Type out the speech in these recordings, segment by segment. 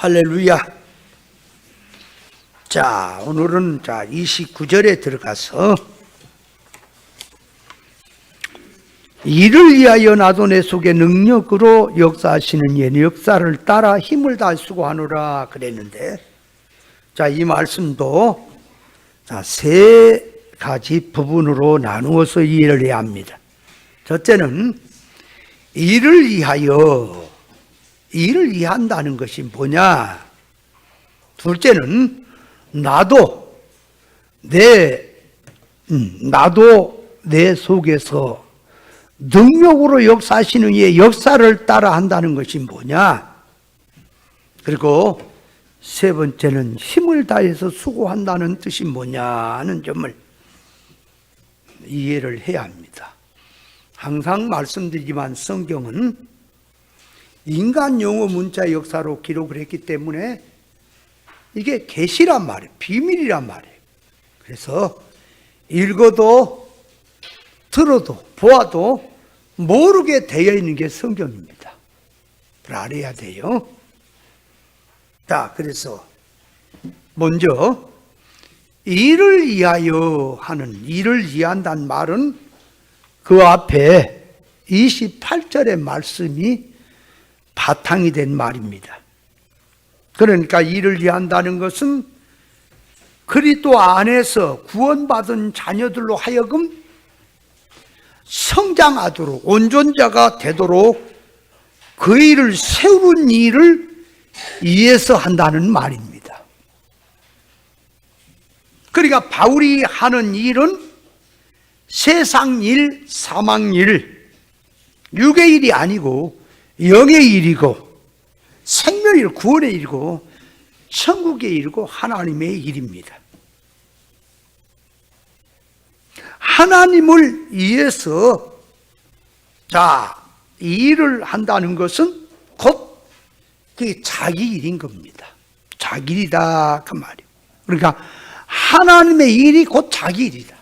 할렐루야. 자, 오늘은 29절에 들어가서 이를 위하여 나도 내 속에 능력으로 역사하시는 이의 역사를 따라 힘을 다해 수고하노라 그랬는데, 이 말씀도 세 가지 부분으로 나누어서 이해를 해야 합니다. 첫째는 이를 위한다는 것이 뭐냐? 둘째는 나도 내 속에서 능력으로 역사하시는 이의 역사를 따라 한다는 것이 뭐냐? 그리고 세 번째는 힘을 다해서 수고한다는 뜻이 뭐냐는 점을 이해를 해야 합니다. 항상 말씀드리지만 성경은 인간 영어 문자 역사로 기록을 했기 때문에 이게 계시란 말이에요. 비밀이란 말이에요. 그래서 읽어도 들어도 보아도 모르게 되어 있는 게 성경입니다. 그걸 알아야 돼요. 그래서 먼저 이를 위하여 하는, 이를 위한다는 말은 그 앞에 28절의 말씀이 바탕이 된 말입니다. 그러니까 이를 위한다는 것은 그리스도 안에서 구원받은 자녀들로 하여금 성장하도록, 온전자가 되도록 그 일을 세우는 일을 위해서 한다는 말입니다. 그러니까 바울이 하는 일은 세상 일, 사망 일, 육의 일이 아니고 영의 일이고 생명의 일, 구원의 일이고 천국의 일이고 하나님의 일입니다. 하나님을 위해서 이 일을 한다는 것은 곧 그게 자기 일인 겁니다. 자기 일이다 그 말이에요. 그러니까 하나님의 일이 곧 자기 일이다.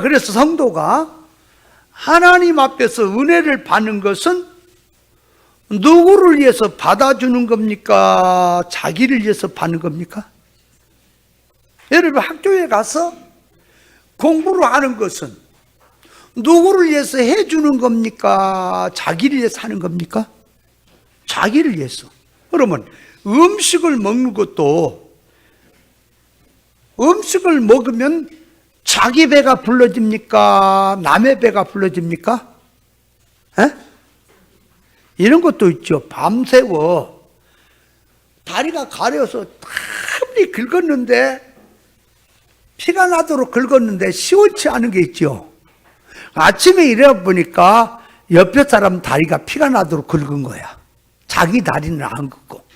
그래서 성도가 하나님 앞에서 은혜를 받는 것은 누구를 위해서 받아주는 겁니까? 자기를 위해서 받는 겁니까? 여러분, 학교에 가서 공부를 하는 것은 누구를 위해서 해주는 겁니까? 자기를 위해서 하는 겁니까? 자기를 위해서. 그러면 음식을 먹는 것도 음식을 먹으면 자기 배가 불러집니까? 남의 배가 불러집니까? 이런 것도 있죠. 밤새워 다리가 가려서 탐리 긁었는데, 피가 나도록 긁었는데 시원치 않은 게 있죠. 아침에 일어나 보니까 옆에 사람 다리가 피가 나도록 긁은 거야. 자기 다리는 안 긁고.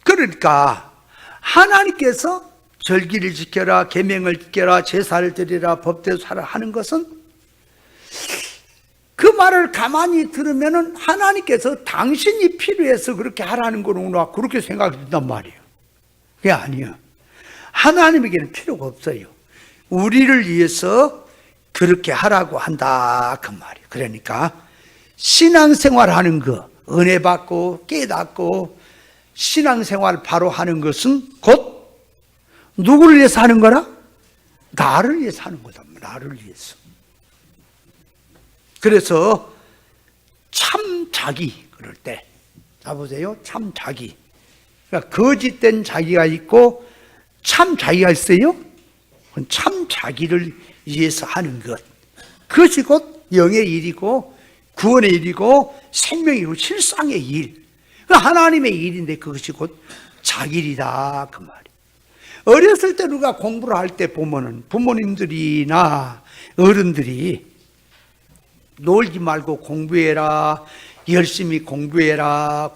그러니까 하나님께서 절기를 지켜라, 계명을 지켜라, 제사를 드리라, 법대로 살아 하는 것은 그 말을 가만히 들으면은 하나님께서 당신이 필요해서 그렇게 하라는 거구나, 그렇게 생각이 든단 말이에요. 그게 아니에요. 하나님에게는 필요가 없어요. 우리를 위해서 그렇게 하라고 한다 그 말이에요. 그러니까 신앙생활 하는 거, 은혜 받고 깨닫고 신앙생활 바로 하는 것은 곧 누구를 위해서 하는 거라? 나를 위해서 하는 거다. 나를 위해서. 그래서 참 자기, 그럴 때 보세요. 참 자기. 그러니까 거짓된 자기가 있고 참 자기가 있어요. 참 자기를 위해서 하는 것, 그것이 곧 영의 일이고 구원의 일이고 생명이고 실상의 일, 하나님의 일인데 그것이 곧 자기 일이다 그 말이에요. 어렸을 때 누가 공부를 할 때 보면은 부모님들이나 어른들이 놀지 말고 공부해라, 열심히 공부해라.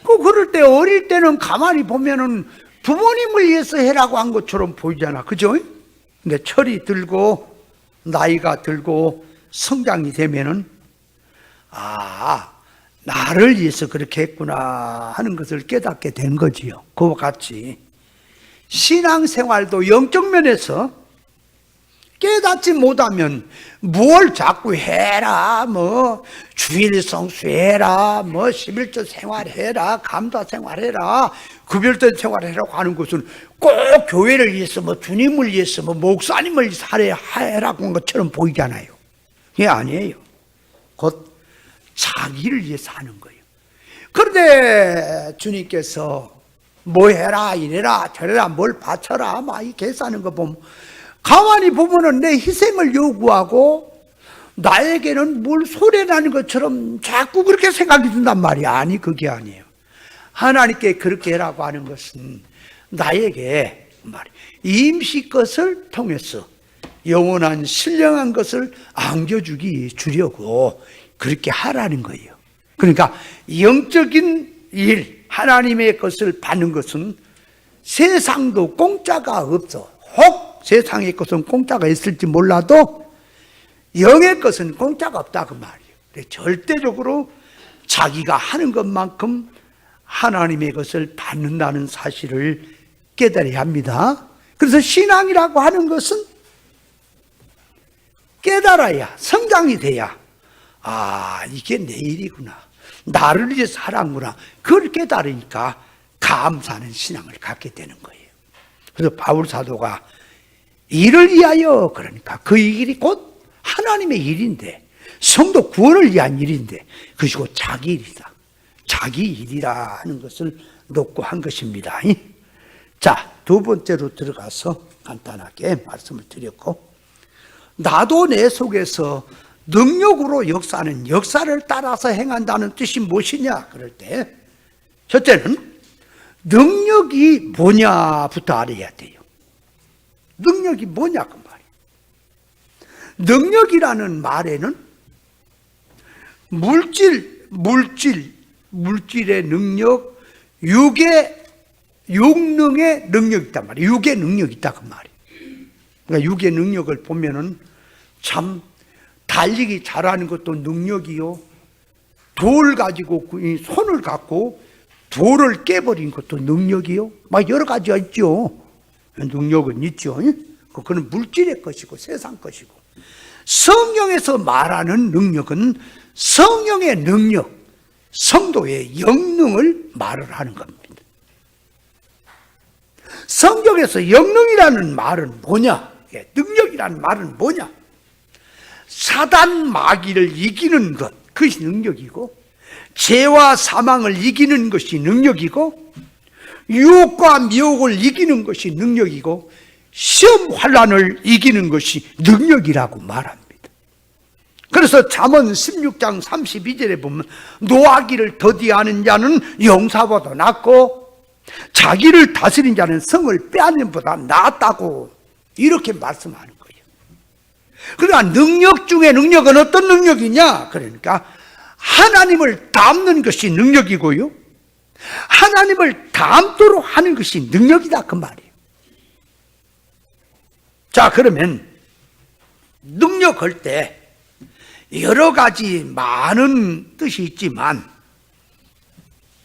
그럴 때 어릴 때는 가만히 보면은 부모님을 위해서 해라고 한 것처럼 보이잖아. 그죠? 근데 철이 들고 나이가 들고 성장이 되면은 나를 위해서 그렇게 했구나 하는 것을 깨닫게 된 거지요. 그와 같이 신앙생활도 영적 면에서 깨닫지 못하면 뭘 자꾸 해라, 뭐 주일 성수해라, 뭐 11조 생활해라, 감사 생활해라, 구별된 생활해라고 하는 것은 꼭 교회를 위해서, 뭐 주님을 위해서, 뭐 목사님을 살해라고 한 것처럼 보이잖아요. 그게 아니에요. 곧 자기를 위해서 하는 거예요. 그런데 주님께서 뭐 해라, 이래라, 저래라, 뭘 바쳐라, 막 이렇게 하는 거 보면, 가만히 보면은 내 희생을 요구하고 나에게는 뭘 소리나는 것처럼 자꾸 그렇게 생각이 든단 말이야. 아니, 그게 아니에요. 하나님께 그렇게 해라고 하는 것은 나에게 임시 것을 통해서 영원한 신령한 것을 주려고 그렇게 하라는 거예요. 그러니까 영적인 일, 하나님의 것을 받는 것은 세상도 공짜가 없어. 혹 세상의 것은 공짜가 있을지 몰라도 영의 것은 공짜가 없다 그 말이에요. 절대적으로 자기가 하는 것만큼 하나님의 것을 받는다는 사실을 깨달아야 합니다. 그래서 신앙이라고 하는 것은 깨달아야, 성장이 돼야, 아, 이게 내 일이구나, 나를 위해서 하라구나, 그걸 깨달으니까 감사하는 신앙을 갖게 되는 거예요. 그래서 바울 사도가 일을 위하여, 그러니까 그 일이 곧 하나님의 일인데, 성도 구원을 위한 일인데, 그것이 곧 자기 일이다, 자기 일이라 하는 것을 놓고 한 것입니다. 자, 두 번째로 들어가서 간단하게 말씀을 드렸고, 나도 내 속에서 능력으로 역사하는, 역사를 따라서 행한다는 뜻이 무엇이냐 그럴 때, 첫째는 능력이 뭐냐부터 알아야 돼요. 능력이 뭐냐 그 말이에요. 능력이라는 말에는 물질의 능력, 육능의 능력이 있단 말이에요. 육의 능력이 있다 그 말이에요. 그러니까 육의 능력을 보면은 참 달리기 잘하는 것도 능력이요, 돌 가지고 손을 갖고 돌을 깨버린 것도 능력이요, 막 여러 가지가 있죠. 능력은 있죠. 그거는 물질의 것이고 세상 것이고, 성경에서 말하는 능력은 성령의 능력, 성도의 영능을 말을 하는 겁니다. 성경에서 영능이라는 말은 뭐냐, 능력이라는 말은 뭐냐, 사단 마귀를 이기는 것, 그것이 능력이고, 죄와 사망을 이기는 것이 능력이고, 유혹과 미혹을 이기는 것이 능력이고, 시험 환난을 이기는 것이 능력이라고 말합니다. 그래서 잠언 16장 32절에 보면 노하기를 더디하는 자는 용사보다 낫고 자기를 다스린 자는 성을 빼앗는 보다 낫다고 이렇게 말씀하는 거예요. 그러니까 능력 중에 능력은 어떤 능력이냐, 그러니까 하나님을 닮는 것이 능력이고요, 하나님을 닮도록 하는 것이 능력이다 그 말이에요. 자, 그러면 능력할 때 여러 가지 많은 뜻이 있지만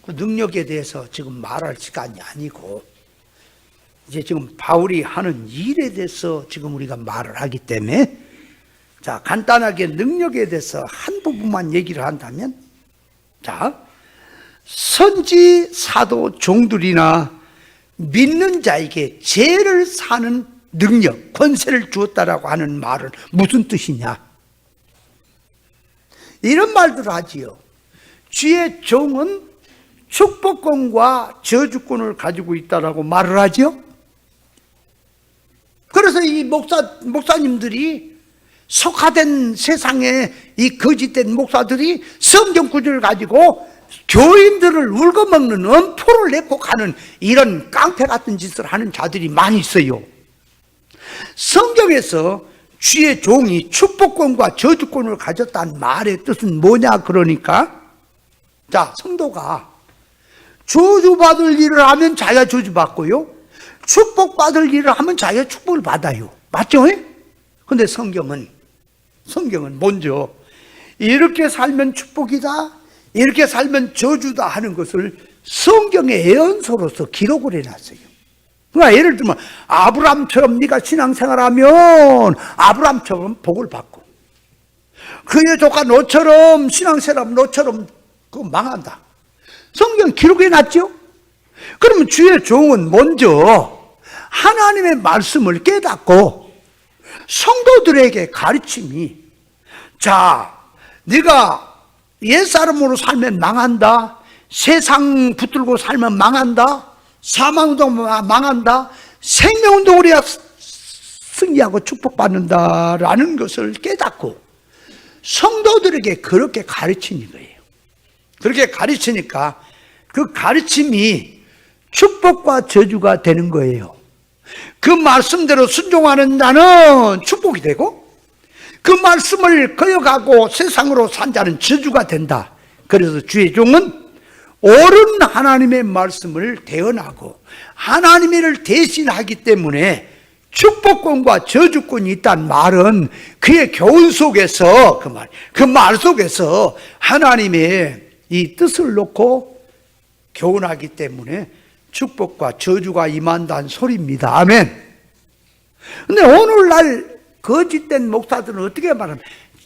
그 능력에 대해서 지금 말할 시간이 아니고, 이제 지금 바울이 하는 일에 대해서 지금 우리가 말을 하기 때문에, 자, 간단하게 능력에 대해서 한 부분만 얘기를 한다면, 자, 선지 사도 종들이나 믿는 자에게 죄를 사는 능력, 권세를 주었다라고 하는 말은 무슨 뜻이냐? 이런 말들을 하지요. 주의 종은 축복권과 저주권을 가지고 있다라고 말을 하죠. 그래서 이 목사님들이, 속화된 세상에 이 거짓된 목사들이 성경 구절을 가지고 교인들을 울거먹는, 엄포를 내고 가는 이런 깡패 같은 짓을 하는 자들이 많이 있어요. 성경에서 주의 종이 축복권과 저주권을 가졌다는 말의 뜻은 뭐냐 그러니까, 자, 성도가 저주받을 일을 하면 자기가 저주받고요, 축복받을 일을 하면 자기가 축복을 받아요. 맞죠? 근데 성경은 먼저 이렇게 살면 축복이다, 이렇게 살면 저주다 하는 것을 성경의 예언서로서 기록을 해놨어요. 그러니까 예를 들면 아브라함처럼 네가 신앙생활하면 아브라함처럼 복을 받고, 그의 조카 너처럼 신앙생활하면 너처럼 그거 망한다. 성경 기록해 놨죠? 그러면 주의 종은 먼저 하나님의 말씀을 깨닫고 성도들에게 가르침이, 자, 네가 옛사람으로 살면 망한다, 세상 붙들고 살면 망한다, 사망운동 망한다, 생명운동을 해야 승리하고 축복받는다라는 것을 깨닫고 성도들에게 그렇게 가르치는 거예요. 그렇게 가르치니까 그 가르침이 축복과 저주가 되는 거예요. 그 말씀대로 순종하는 자는 축복이 되고, 그 말씀을 거역하고 세상으로 산 자는 저주가 된다. 그래서 주의 종은 옳은 하나님의 말씀을 대언하고 하나님의 일을 대신하기 때문에 축복권과 저주권이 있다는 말은 그의 교훈 속에서, 그 말 속에서 하나님의 이 뜻을 놓고 교훈하기 때문에 축복과 저주가 임한다는 소리입니다. 아멘. 근데 오늘날 거짓된 목사들은 어떻게 말하면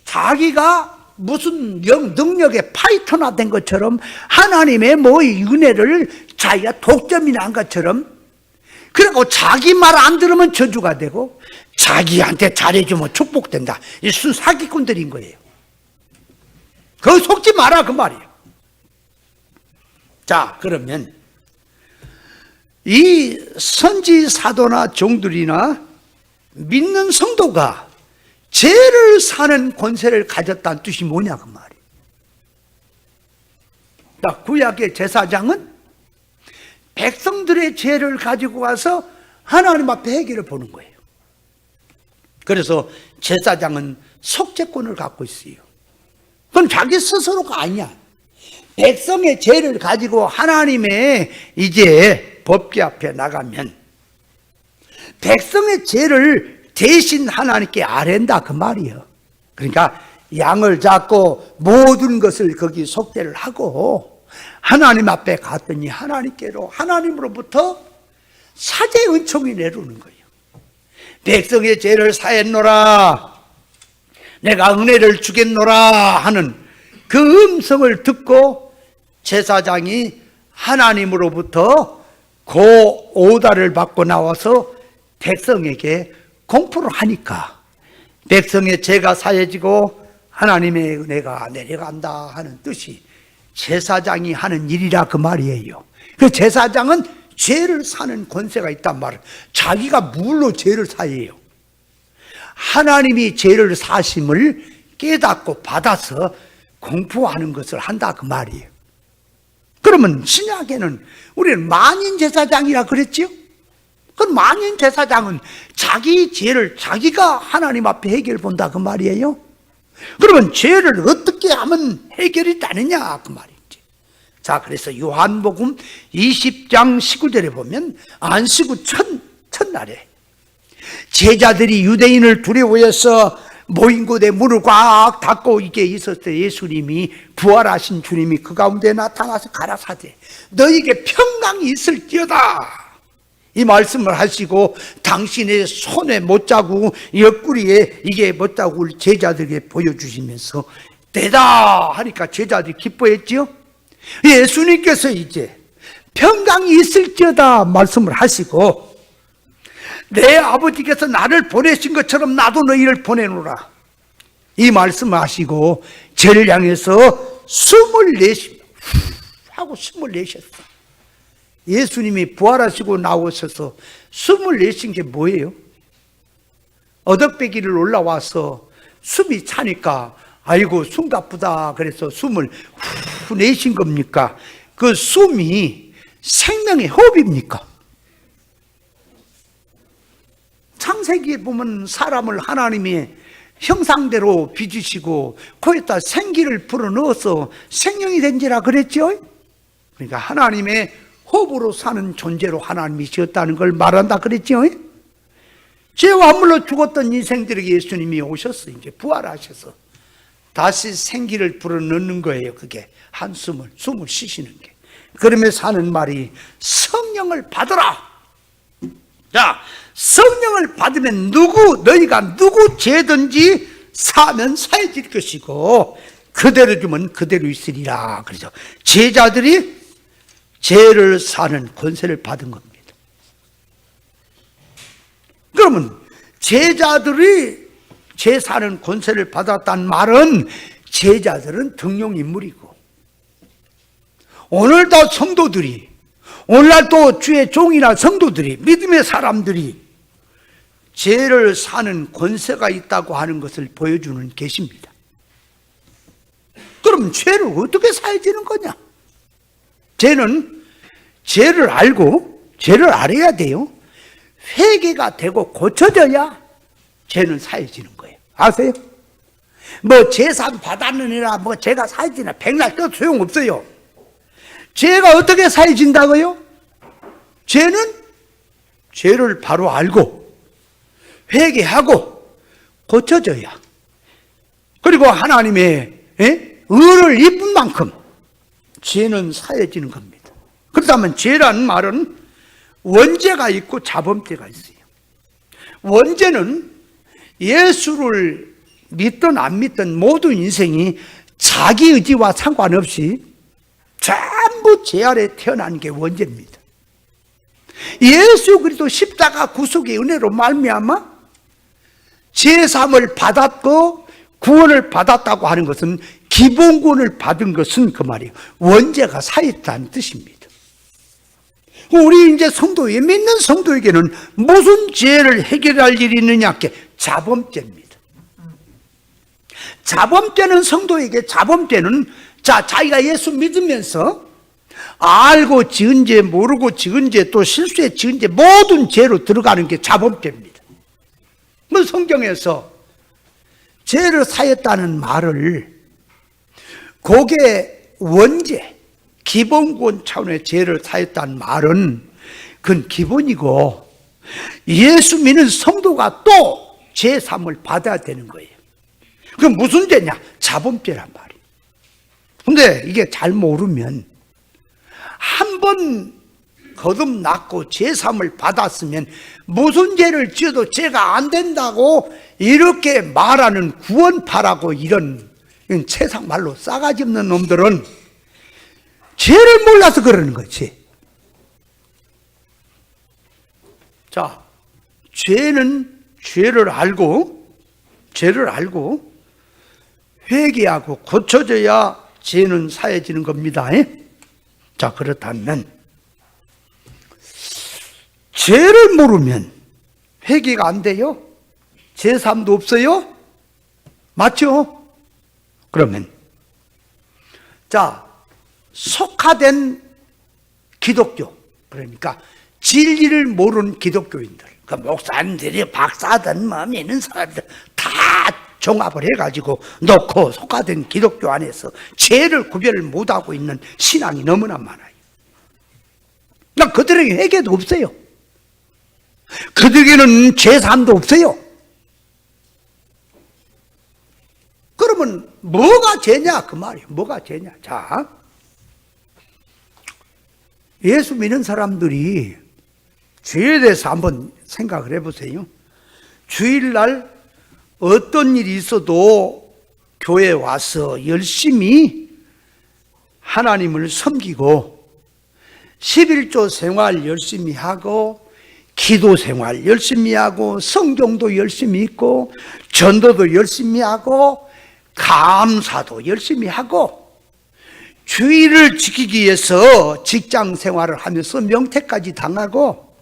자기가 무슨 능력의 파이터나 된 것처럼 하나님의 은혜를 자기가 독점이 난 것처럼, 그리고 자기 말 안 들으면 저주가 되고 자기한테 잘해주면 축복된다. 이 사기꾼들인 거예요. 그거 속지 마라 그 말이에요. 자, 그러면 이 선지 사도나 종들이나 믿는 성도가 죄를 사는 권세를 가졌다는 뜻이 뭐냐 그 말이에요. 자, 구약의 제사장은 백성들의 죄를 가지고 가서 하나님 앞에 회개를 보는 거예요. 그래서 제사장은 속죄권을 갖고 있어요. 그건 자기 스스로가 아니야. 백성의 죄를 가지고 하나님의 이제 법궤 앞에 나가면 백성의 죄를 대신 하나님께 아랜다 그 말이에요. 그러니까 양을 잡고 모든 것을 거기 속죄를 하고 하나님 앞에 갔더니 하나님으로부터 사죄의 은총이 내려오는 거예요. 백성의 죄를 사했노라, 내가 은혜를 주겠노라 하는 그 음성을 듣고 제사장이 하나님으로부터 그 오다를 받고 나와서 백성에게 공포를 하니까 백성의 죄가 사해지고 하나님의 은혜가 내려간다 하는 뜻이 제사장이 하는 일이라 그 말이에요. 그 제사장은 죄를 사는 권세가 있단 말이에요. 자기가 뭘로 죄를 사해요? 하나님이 죄를 사심을 깨닫고 받아서 공포하는 것을 한다 그 말이에요. 그러면 신약에는 우리는 만인 제사장이라 그랬지요? 그 만인 제사장은 자기 죄를 자기가 하나님 앞에 해결 본다 그 말이에요. 그러면 죄를 어떻게 하면 해결이 되느냐 그 말이지. 자, 그래서 요한복음 20장 19절에 보면 안식구 첫날에 제자들이 유대인을 두려워해서 모인 곳에 문을 꽉 닫고 이게 있었을 때 예수님이, 부활하신 주님이 그 가운데 나타나서 가라사대 너에게 평강이 있을지어다 이 말씀을 하시고 당신의 손에 못자국, 옆구리에 이게 못자국을 제자들에게 보여주시면서 되다 하니까 제자들이 기뻐했죠. 예수님께서 이제 평강이 있을지어다 말씀을 하시고 내 아버지께서 나를 보내신 것처럼 나도 너희를 보내노라 이 말씀을 하시고 저를 향해서 숨을 내쉽니다 하고 숨을 내셨어. 예수님이 부활하시고 나오셔서 숨을 내신 게 뭐예요? 어덕배기를 올라와서 숨이 차니까 아이고 숨가쁘다 그래서 숨을 후 내신 겁니까? 그 숨이 생명의 호흡입니까? 창세기에 보면 사람을 하나님이 형상대로 빚으시고 거기다 생기를 불어넣어서 생명이 된지라 그랬죠. 그러니까 하나님의 호흡으로 사는 존재로 하나님이 지었다는 걸 말한다 그랬죠. 죄와 물로 죽었던 인생들에게 예수님이 오셔서 이제 부활하셔서 다시 생기를 불어넣는 거예요. 그게 숨을 쉬시는 게. 그러면서 하는 말이 성령을 받으라. 자, 성령을 받으면 너희가 누구 죄든지 사면 사해질 것이고 그대로 주면 그대로 있으리라. 그래서 제자들이 죄를 사는 권세를 받은 겁니다. 그러면 제자들이 죄 사는 권세를 받았다는 말은 제자들은 등용인물이고 오늘도 성도들이 오늘날 또 주의 종이나 성도들이 믿음의 사람들이 죄를 사는 권세가 있다고 하는 것을 보여주는 계시입니다. 그럼 죄를 어떻게 사해지는 거냐? 죄는 죄를 알고 죄를 알아야 돼요. 회개가 되고 고쳐져야 죄는 사해지는 거예요. 아세요? 뭐 제산 받았느니라 뭐 죄가 사해지나 백날 떠도 소용없어요. 죄가 어떻게 사해진다고요? 죄는 죄를 바로 알고 회개하고 고쳐져야 그리고 하나님의 의를 입은 만큼 죄는 사해지는 겁니다. 그렇다면 죄라는 말은 원죄가 있고 자범죄가 있어요. 원죄는 예수를 믿든 안 믿든 모든 인생이 자기 의지와 상관없이 전부 죄 아래 태어난 게 원죄입니다. 예수 그리스도 십자가 구속의 은혜로 말미암아 죄사함을 받았고 구원을 받았다고 하는 것은 기본구원을 받은 것은 그 말이에요. 원죄가 사했다는 뜻입니다. 우리 이제 성도에 믿는 성도에게는 무슨 죄를 해결할 일이 있느냐? 자범죄입니다. 자범죄는 성도에게 자범죄는 자기가 예수 믿으면서 알고 지은 죄, 모르고 지은 죄, 또 실수에 지은 죄 모든 죄로 들어가는 게 자범죄입니다. 뭐 성경에서 죄를 사했다는 말을 그게 원죄 기본구원 차원의 죄를 사했다는 말은 그건 기본이고 예수 믿는 성도가 또 죄사함을 받아야 되는 거예요. 그럼 무슨 죄냐? 자범죄란 말이에요. 근데 이게 잘 모르면 한 번 거듭났고 죄사함을 받았으면 무슨 죄를 지어도 죄가 안 된다고 이렇게 말하는 구원파라고 이런 세상 말로 싸가지 없는 놈들은 죄를 몰라서 그러는 거지. 자, 죄는 죄를 알고 회개하고 고쳐져야 죄는 사해지는 겁니다. 자, 그렇다면 죄를 모르면 회개가 안 돼요? 죄사함도 없어요? 맞죠? 그러면 자, 속화된 기독교, 그러니까 진리를 모르는 기독교인들, 그러니까 목사님들이 박사든 뭐 믿는 사람들 다 종합을 해가지고 놓고 속화된 기독교 안에서 죄를 구별을 못하고 있는 신앙이 너무나 많아요. 그들에게 회개도 없어요. 그들에게는 죄사함도 없어요. 그러면 뭐가 죄냐? 그 말이에요. 뭐가 죄냐? 자, 예수 믿는 사람들이 죄에 대해서 한번 생각을 해보세요. 주일날 어떤 일이 있어도 교회에 와서 열심히 하나님을 섬기고 11조 생활 열심히 하고 기도 생활 열심히 하고 성경도 열심히 읽고 전도도 열심히 하고 감사도 열심히 하고 주의를 지키기 위해서 직장 생활을 하면서 명퇴까지 당하고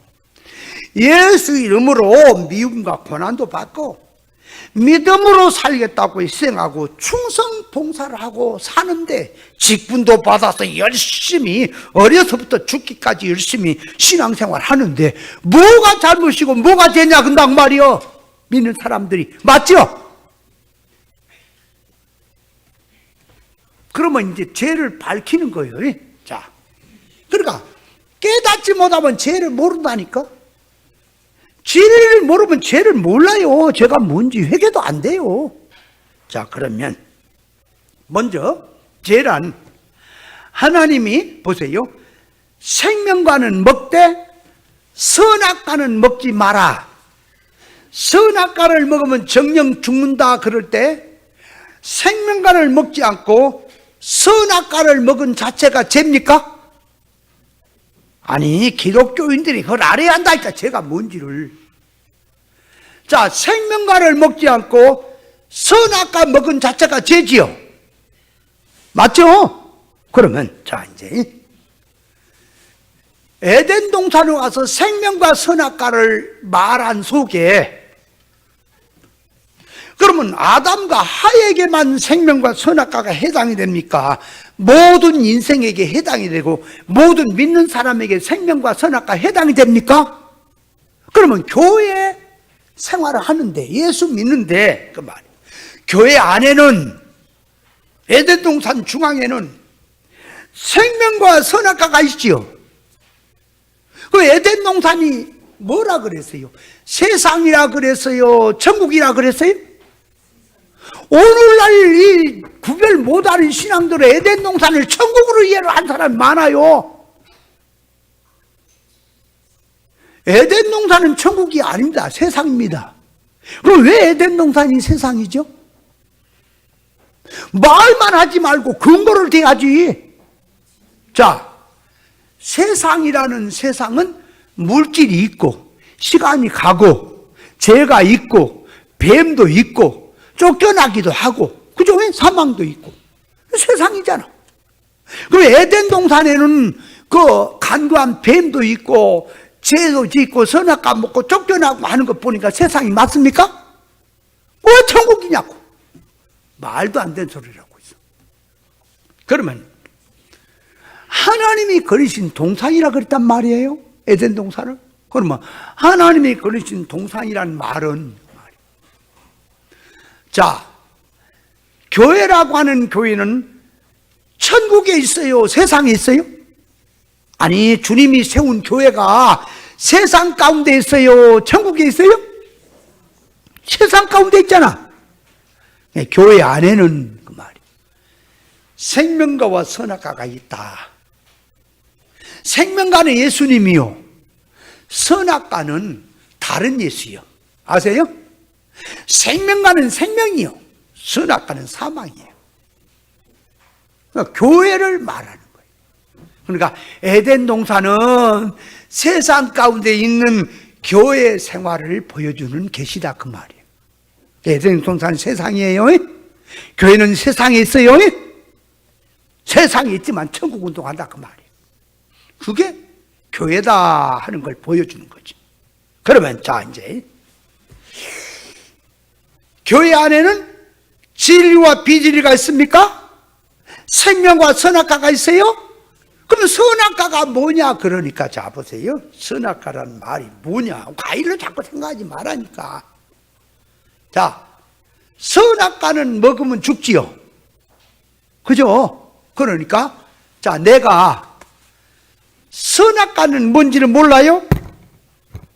예수 이름으로 미움과 고난도 받고 믿음으로 살겠다고 희생하고 충성 봉사를 하고 사는데 직분도 받아서 열심히 어려서부터 죽기까지 열심히 신앙생활 하는데 뭐가 잘못이고 뭐가 죄냐 근단 말이요. 믿는 사람들이 맞죠? 그러면 이제 죄를 밝히는 거예요. 자, 그러니까 깨닫지 못하면 죄를 모른다니까. 죄를 모르면 죄를 몰라요. 죄가 뭔지 회개도 안 돼요. 자, 그러면 먼저 죄란 하나님이 보세요. 생명과는 먹되 선악과는 먹지 마라. 선악과를 먹으면 정령 죽는다 그럴 때 생명과를 먹지 않고 선악과를 먹은 자체가 죄입니까? 아니, 기독교인들이 그걸 알아야 한다니까, 죄가 뭔지를. 자, 생명과를 먹지 않고 선악과 먹은 자체가 죄지요. 맞죠? 그러면 자, 이제 에덴 동산에 와서 생명과 선악과를 말한 속에, 그러면 아담과 하에게만 생명과 선악과가 해당이 됩니까? 모든 인생에게 해당이 되고 모든 믿는 사람에게 생명과 선악과 해당이 됩니까? 그러면 교회 생활을 하는데, 예수 믿는데, 그 말이에요. 교회 안에는, 에덴 동산 중앙에는 생명과 선악과가 있지요. 그 에덴 동산이 뭐라 그랬어요? 세상이라 그랬어요? 천국이라 그랬어요? 오늘날 이 구별 못하는 신앙들은 에덴 동산을 천국으로 이해를 한 사람이 많아요. 에덴 동산은 천국이 아닙니다. 세상입니다. 그럼 왜 에덴 동산이 세상이죠? 말만 하지 말고 근거를 대야지. 자, 세상이라는 세상은 물질이 있고 시간이 가고 죄가 있고 뱀도 있고 쫓겨나기도 하고, 그죠? 사망도 있고 세상이잖아. 그럼 에덴 동산에는 그 간교한 뱀도 있고 죄도 짓고 선악과 먹고 쫓겨나고 하는 것 보니까 세상이 맞습니까? 왜 천국이냐고. 말도 안 되는 소리를 하고 있어. 그러면 하나님이 그리신 동산이라 그랬단 말이에요, 에덴 동산을. 그러면 하나님이 그리신 동산이란 말은, 자, 교회라고 하는 교회는 천국에 있어요, 세상에 있어요? 아니, 주님이 세운 교회가 세상 가운데 있어요, 천국에 있어요? 세상 가운데 있잖아. 교회 안에는 그 말이 생명과와 선악과가 있다. 생명과는 예수님이요, 선악과는 다른 예수요. 아세요? 생명과는 생명이요, 선악과는 사망이에요. 그러니까 교회를 말하는 거예요. 그러니까 에덴 동산은 세상 가운데 있는 교회 생활을 보여주는 계시다, 그 말이에요. 에덴 동산은 세상이에요. 교회는 세상에 있어요. 세상에 있지만 천국 운동한다, 그 말이에요. 그게 교회다 하는 걸 보여주는 거지. 그러면 자, 이제 교회 안에는 진리와 비진리가 있습니까? 생명과 선악과가 있어요? 그럼 선악과가 뭐냐? 그러니까 자, 보세요. 선악과라는 말이 뭐냐? 과일로 자꾸 생각하지 말라니까. 자, 선악과는 먹으면 죽지요. 그죠? 그러니까 자, 내가 선악과는 뭔지를 몰라요?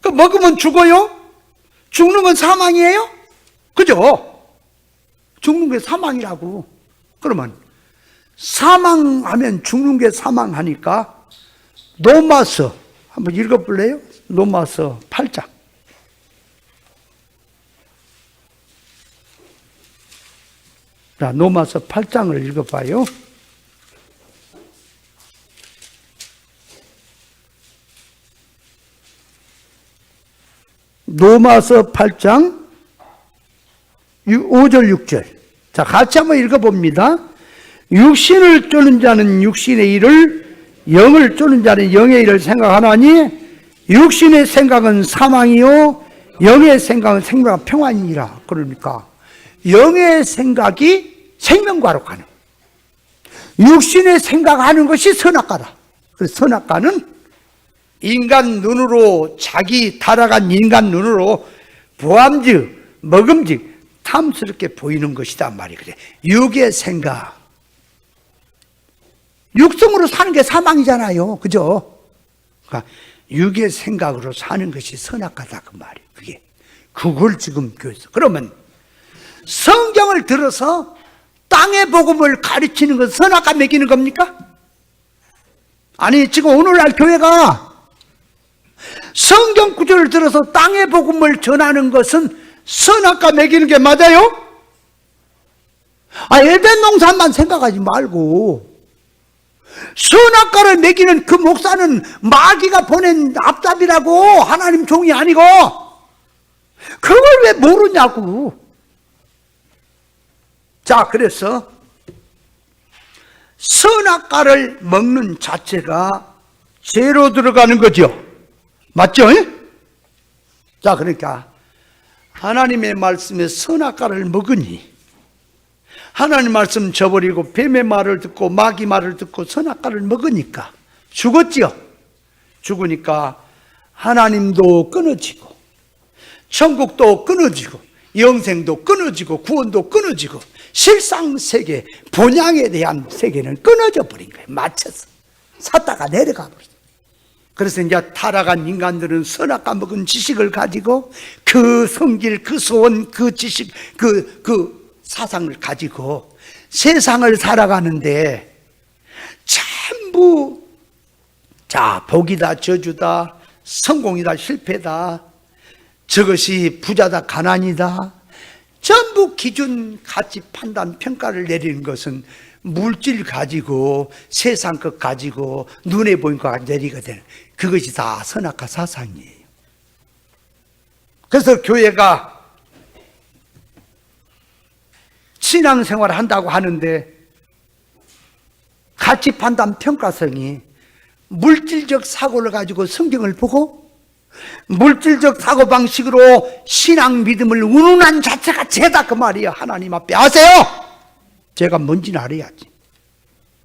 그 먹으면 죽어요? 죽는 건 사망이에요? 그죠? 죽는 게 사망이라고. 그러면 사망하면 죽는 게 사망하니까 로마서 한번 읽어볼래요? 로마서 8장. 자, 로마서 8장을 읽어봐요. 로마서 8장 5절 6절. 자, 같이 한번 읽어봅니다. 육신을 쫓는 자는 육신의 일을, 영을 쫓는 자는 영의 일을 생각하나니 육신의 생각은 사망이요 영의 생각은 생명과 평안이니라. 그러니까 영의 생각이 생명과로 가는, 육신의 생각하는 것이 선악과다. 그래서 선악과는 인간 눈으로, 자기 타락한 인간 눈으로 보암직, 먹음직, 탐스럽게 보이는 것이다 말이 그래. 육의 생각, 육성으로 사는 게 사망이잖아요, 그죠? 그러니까 육의 생각으로 사는 것이 선악과다, 그 말이. 그걸 지금 교회에서. 그러면 성경을 들어서 땅의 복음을 가르치는 것은 선악과 먹이는 겁니까? 아니, 지금 오늘날 교회가 성경 구절을 들어서 땅의 복음을 전하는 것은 선악과 먹이는 게 맞아요? 에덴 농산만 생각하지 말고 선악과를 먹이는 그 목사는 마귀가 보낸 앞잡이라고, 하나님 종이 아니고. 그걸 왜 모르냐고. 자, 그래서 선악과를 먹는 자체가 죄로 들어가는 거죠. 맞죠? 자, 그러니까 하나님의 말씀에 선악과를 먹으니, 하나님 말씀 저버리고 뱀의 말을 듣고 마귀 말을 듣고 선악과를 먹으니까 죽었지요. 죽으니까 하나님도 끊어지고 천국도 끊어지고 영생도 끊어지고 구원도 끊어지고 실상세계, 본향에 대한 세계는 끊어져 버린 거예요. 맞춰서 샀다가 내려가 버렸어요. 그래서 이제 타락한 인간들은 선악과 먹은 지식을 가지고 그 성질, 그 소원, 그 지식, 그 사상을 가지고 세상을 살아가는데 전부 자, 복이다 저주다, 성공이다 실패다, 저것이 부자다 가난이다, 전부 기준, 가치, 판단, 평가를 내리는 것은 물질 가지고 세상 것 가지고 눈에 보이는 것 내리거든. 그것이 다 선악과 사상이에요. 그래서 교회가 신앙생활을 한다고 하는데 가치 판단 평가성이 물질적 사고를 가지고 성경을 보고 물질적 사고방식으로 신앙 믿음을 운운한 자체가 죄다 그 말이에요. 하나님 앞에 아세요? 죄가 뭔지는 알아야지.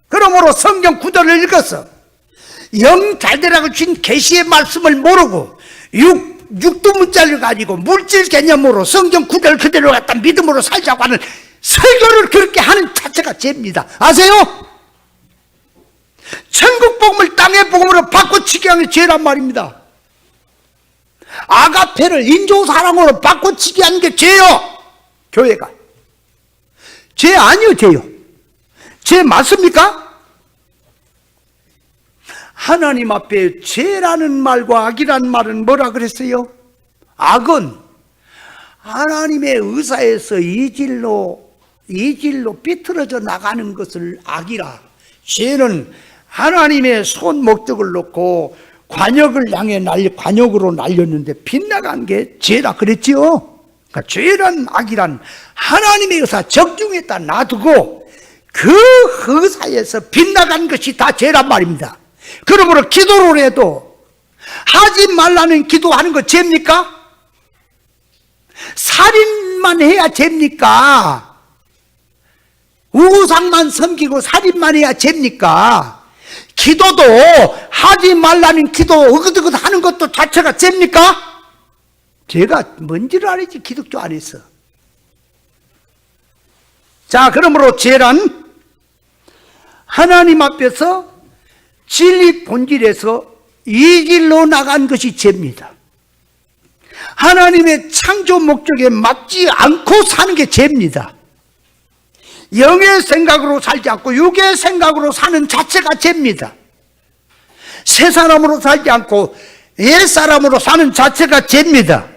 그러므로 성경 구절을 읽어서 영 잘되라고 준 계시의 말씀을 모르고 육두문자를 가지고 물질 개념으로 성경 구절 그대로 갖다 믿음으로 살자고 하는 설교를 그렇게 하는 자체가 죄입니다. 아세요? 천국 복음을 땅의 복음으로 바꿔치기 하는 게 죄란 말입니다. 아가페를 인조사랑으로 바꿔치기 하는 게 죄요. 교회가 죄 아니요, 죄요. 죄 맞습니까? 하나님 앞에 죄라는 말과 악이라는 말은 뭐라 그랬어요? 악은 하나님의 의사에서 이질로 삐뚤어져 나가는 것을 악이라, 죄는 하나님의 손 목적을 놓고 관역을 향해 관역으로 날렸는데 빗나간 게 죄라 그랬지요. 그러니까 죄란 악이란 하나님의 의사 적중에다 놔두고 그 의사에서 빗나간 것이 다 죄란 말입니다. 그러므로 기도를 해도 하지 말라는 기도하는 거 죄입니까? 살인만 해야 죄입니까? 우상만 섬기고 살인만 해야 죄입니까? 기도도 하지 말라는 기도 어긋어긋 하는 것도 자체가 죄입니까? 죄가 뭔지를 알지 기독교 안에서. 자, 그러므로 죄란 하나님 앞에서 진리 본질에서 이길로 나간 것이 죄입니다. 하나님의 창조 목적에 맞지 않고 사는 게 죄입니다. 영의 생각으로 살지 않고 육의 생각으로 사는 자체가 죄입니다. 새 사람으로 살지 않고 옛 사람으로 사는 자체가 죄입니다.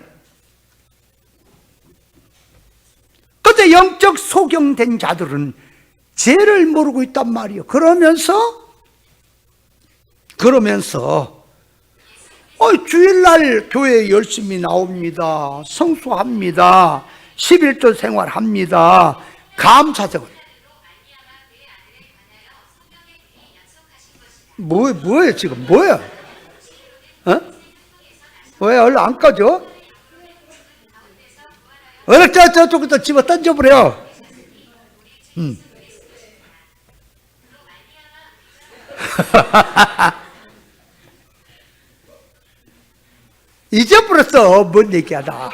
그런데 영적 소경된 자들은 죄를 모르고 있단 말이에요. 그러면서 주일날 교회에 열심히 나옵니다. 성수합니다. 11조 생활합니다. 감사적으로. 뭐예요 지금? 뭐야? 왜 얼른 안 꺼져? 얼른 저쪽부터 집어 던져버려. 잊어버렸어. 뭔 얘기하다.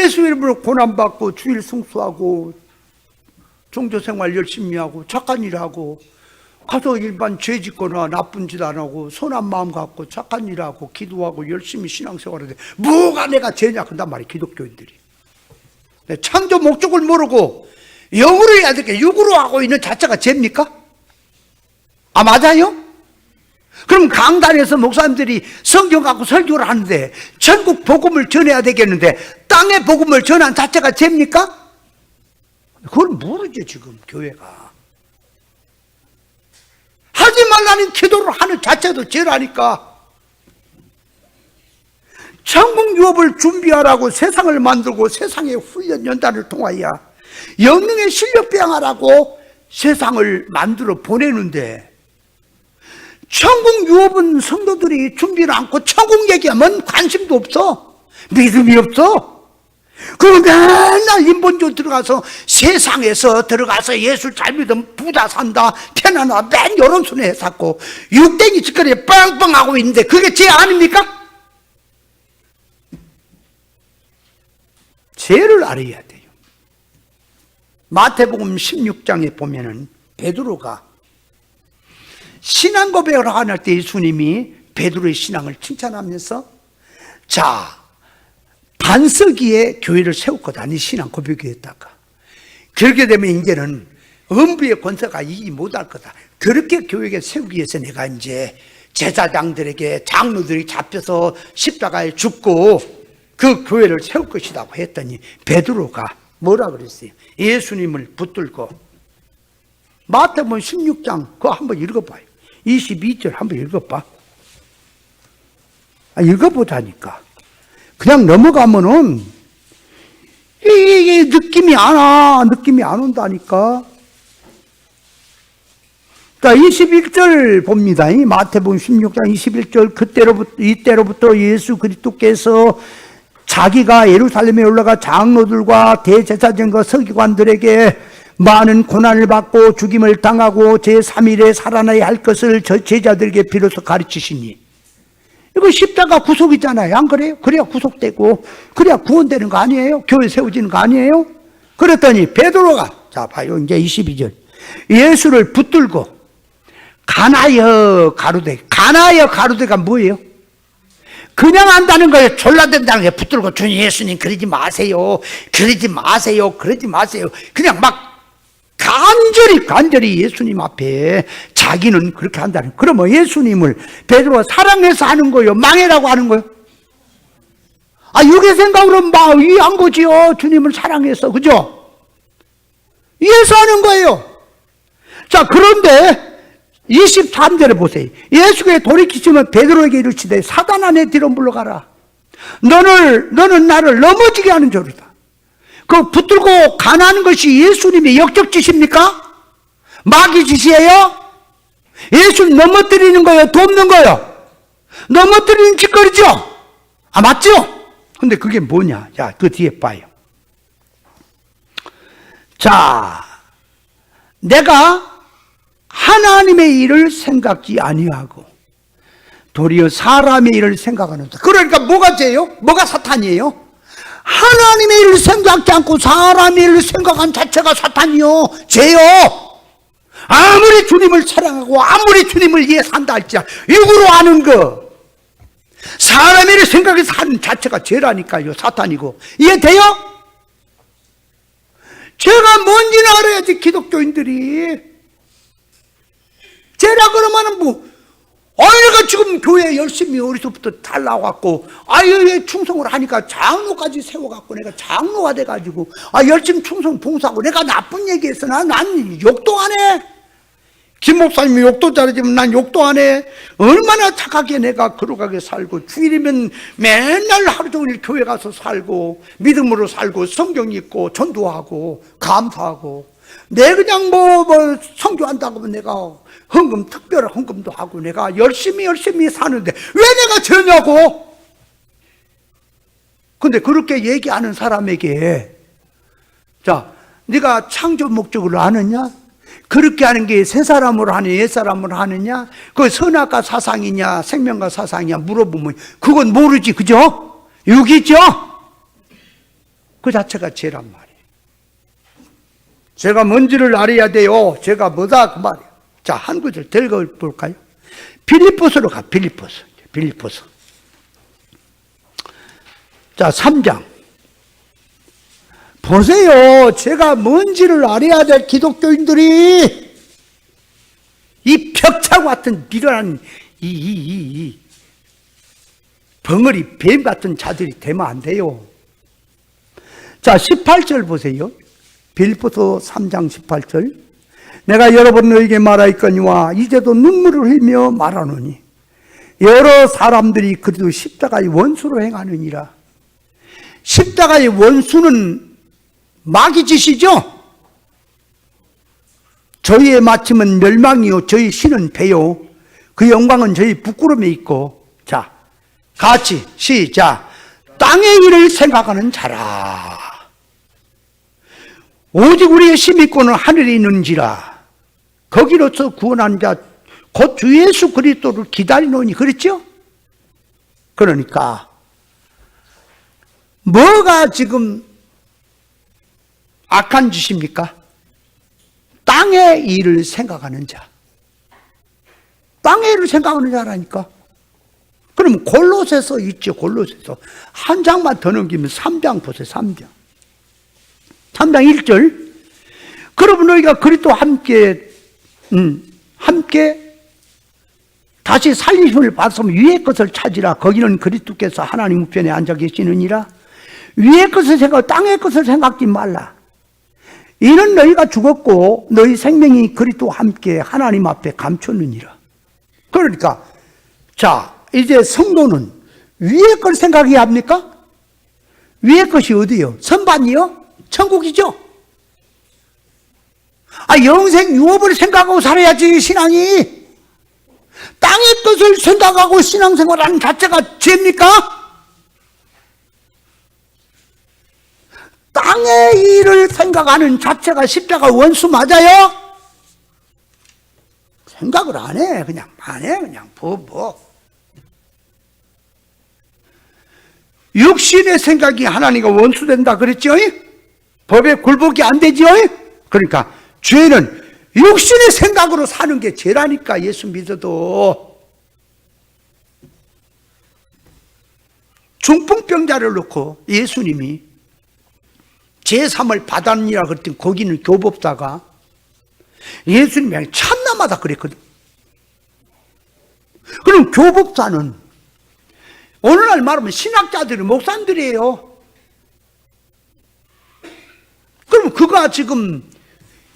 예수 이름으로 고난받고 주일 성수하고 종교생활 열심히 하고 착한 일 하고 가서 일반 죄 짓거나 나쁜 짓 안 하고 선한 마음 갖고 착한 일 하고 기도하고 열심히 신앙생활하는데 뭐가 내가 죄냐 그런단 말이에요. 기독교인들이 창조 목적을 모르고 영으로 해야 될 게 육으로 하고 있는 자체가 죄입니까? 아, 맞아요? 그럼 강단에서 목사님들이 성경 갖고 설교를 하는데 전국 복음을 전해야 되겠는데 땅의 복음을 전한 자체가 죄입니까? 그걸 모르죠, 지금 교회가. 하지 말라는 기도를 하는 자체도 죄라니까. 천국 유업을 준비하라고 세상을 만들고 세상의 훈련 연단을 통하여 영능의 실력 배양하라고 세상을 만들어 보내는데 천국 유업은 성도들이 준비를 않고 천국 얘기하면 관심도 없어. 믿음이 없어. 그리고 맨날 인본주의 들어가서 세상에서 들어가서 예수 잘 믿으면 부자 산다, 태어나 맨 이런 소리 해쌌고 육댕이 짓거리에 뻥뻥하고 있는데 그게 죄 아닙니까? 죄를 알아야 돼요. 마태복음 16장에 보면은 베드로가 신앙 고백을 할 때 예수님이 베드로의 신앙을 칭찬하면서 자, 반석 위에 교회를 세울 거다. 네 신앙 고백했다가. 그렇게 되면 이제는 음부의 권세가 이기 못할 거다. 그렇게 교회에 세우기 위해서 내가 이제 제사장들에게 장로들이 잡혀서 십자가에 죽고 그 교회를 세울 것이라고 했더니 베드로가 뭐라 그랬어요? 예수님을 붙들고 마태복음 16장 그거 한번 읽어봐요. 22절 한번 읽어봐. 읽어보자니까. 그냥 넘어가면은 이게 느낌이 안 와. 느낌이 안 온다니까. 자, 21절 봅니다. 마태복음 16장 21절 이때로부터 예수 그리스도께서 자기가 예루살렘에 올라가 장로들과 대제사장과 서기관들에게 많은 고난을 받고 죽임을 당하고 제3일에 살아나야 할 것을 저 제자들에게 비로소 가르치시니 이거 십자가 구속이잖아요. 안 그래요? 그래야 구속되고 그래야 구원되는 거 아니에요? 교회 세워지는 거 아니에요? 그랬더니 베드로가 자 봐요. 이제 22절 예수를 붙들고 가나여 가루대. 가나여 가루대가 뭐예요? 그냥 한다는 거예요. 졸라댄다는 거예요. 붙들고 주님 예수님 그러지 마세요. 그러지 마세요. 그러지 마세요. 그냥 막 간절히 예수님 앞에 자기는 그렇게 한다는. 그러면 예수님을 베드로가 사랑해서 하는 거예요? 망해라고 하는 거예요? 아, 육의 생각으로 막 이해한 거지요. 주님을 사랑해서. 그죠? 이해서 하는 거예요. 자, 그런데 23절에 보세요. 예수께 돌이키시면 베드로에게 이르시되 사단아 내 뒤로 물러가라. 너는 나를 넘어지게 하는 자로다. 그 붙들고 가는 것이 예수님의 역적짓입니까? 마귀 짓이에요? 예수님 넘어뜨리는 거예요? 돕는 거예요? 넘어뜨리는 짓거리죠? 아, 맞죠? 근데 그게 뭐냐? 자, 그 뒤에 봐요. 자, 내가 하나님의 일을 생각지 아니하고 도리어 사람의 일을 생각하는다. 그러니까 뭐가 죄요? 뭐가 사탄이에요? 하나님의 일을 생각지 않고 사람의 일을 생각한 자체가 사탄이요. 죄요. 아무리 주님을 사랑하고 아무리 주님을 위해 산다 할지라 육으로 아는 거 사람의 일을 생각해서 하는 자체가 죄라니까요. 사탄이고. 이해돼요? 죄가 뭔지는 알아야지. 기독교인들이 죄라 그러면은 뭐 내가 지금 교회 열심히 어려서부터 잘 나와갖고 아유 충성을 하니까 장로까지 세워갖고 내가 장로가 돼가지고 열심히 충성 봉사하고 내가 나쁜 얘기했으나 난 욕도 안 해. 김 목사님이 욕도 잘하지만 난 욕도 안 해. 얼마나 착하게 내가 거룩하게 살고 주일이면 맨날 하루 종일 교회 가서 살고 믿음으로 살고 성경 읽고 전도하고 감사하고 내 그냥 뭐 성교한다고 하면 내가 헌금 특별한 헌금도 하고 내가 열심히 사는데 왜 내가 죄냐고? 근데 그렇게 얘기하는 사람에게 자, 네가 창조 목적을 아느냐? 그렇게 하는 게 새 사람으로 하느냐 옛 사람으로 하느냐? 그 선악과 사상이냐 생명과 사상이냐 물어보면 그건 모르지. 그죠? 육이죠? 그 자체가 죄란 말이에요. 죄가 뭔지를 알아야 돼요. 죄가 뭐다 그 말이에요. 자, 한 구절 더 읽어볼까요? 빌립보서로 가. 빌립보서. 자, 3장. 보세요. 죄가 뭔지를 알아야 될 기독교인들이 이 벽 뱀하고 같은 미련한 이 벙어리 뱀 같은 자들이 되면 안 돼요. 자, 18절 보세요. 빌립보서 3장 18절. 내가 여러 번 너에게 말하였거니와 이제도 눈물을 흘리며 말하노니 여러 사람들이 그래도 십자가의 원수로 행하느니라. 십자가의 원수는 마귀 짓이죠. 저희의 마침은 멸망이요 저희 신은 배요 그 영광은 저희 부끄러움에 있고. 자, 같이 시작. 땅의 일을 생각하는 자라. 오직 우리의 힘있고는 하늘에 있는지라. 거기로서 구원한 자 곧 주 예수 그리스도를 기다리노니. 그랬죠? 그러니까 뭐가 지금 악한 짓입니까? 땅의 일을 생각하는 자. 땅의 일을 생각하는 자라니까. 그럼 골로새서 있죠. 골로새서 한 장만 더 넘기면 3장 보세요. 3장 1절. 그러면 너희가 그리스도와 함께 다시 살리심을 받았으면 위의 것을 찾으라. 거기는 그리스도께서 하나님 우편에 앉아 계시느니라. 위의 것을 생각, 땅의 것을 생각지 말라. 이는 너희가 죽었고 너희 생명이 그리스도와 함께 하나님 앞에 감췄느니라. 그러니까 자, 이제 성도는 위의 걸 생각해야 합니까? 위의 것이 어디요? 선반이요? 천국이죠? 영생 유업을 생각하고 살아야지. 신앙이 땅의 것을 생각하고 신앙생활하는 자체가 죄입니까? 땅의 일을 생각하는 자체가 십자가 원수 맞아요? 생각을 안 해. 그냥 안 해. 그냥 육신의 생각이 하나님과 원수된다 그랬죠? 법에 굴복이 안 되죠? 그러니까 죄는 육신의 생각으로 사는 게 죄라니까. 예수 믿어도. 중풍병자를 놓고 예수님이 제3을 받았느니라 그랬더니 거기는 교법사가 예수님이 참나마다 그랬거든. 그럼 교법사는 오늘날 말하면 신학자들이 목사님들이에요. 그럼 그가 지금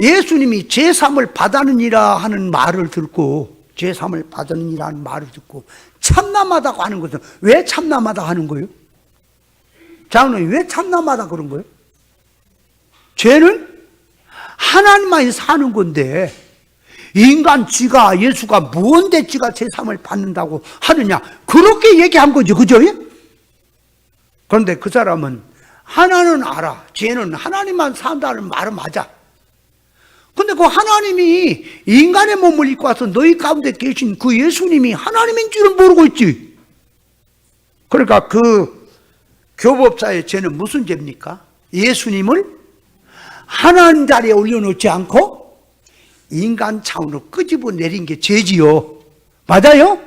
예수님이 제3을 받았느니라 하는 말을 듣고, 제3을 받았느니라 하는 말을 듣고 참남하다고 하는 것은 왜 참남하다 하는 거예요? 장로님, 왜 참남하다 그런 거예요? 죄는 하나님만이 사는 건데 인간 지가, 예수가 뭔데 지가 제3을 받는다고 하느냐, 그렇게 얘기한 거죠. 그죠? 그런데 그 사람은 하나는 알아. 죄는 하나님만 산다는 말은 맞아. 근데 그 하나님이 인간의 몸을 입고 와서 너희 가운데 계신 그 예수님이 하나님인 줄은 모르고 있지. 그러니까 그 교법사의 죄는 무슨 죄입니까? 예수님을 하나님 자리에 올려놓지 않고 인간 차원으로 끄집어 내린 게 죄지요. 맞아요?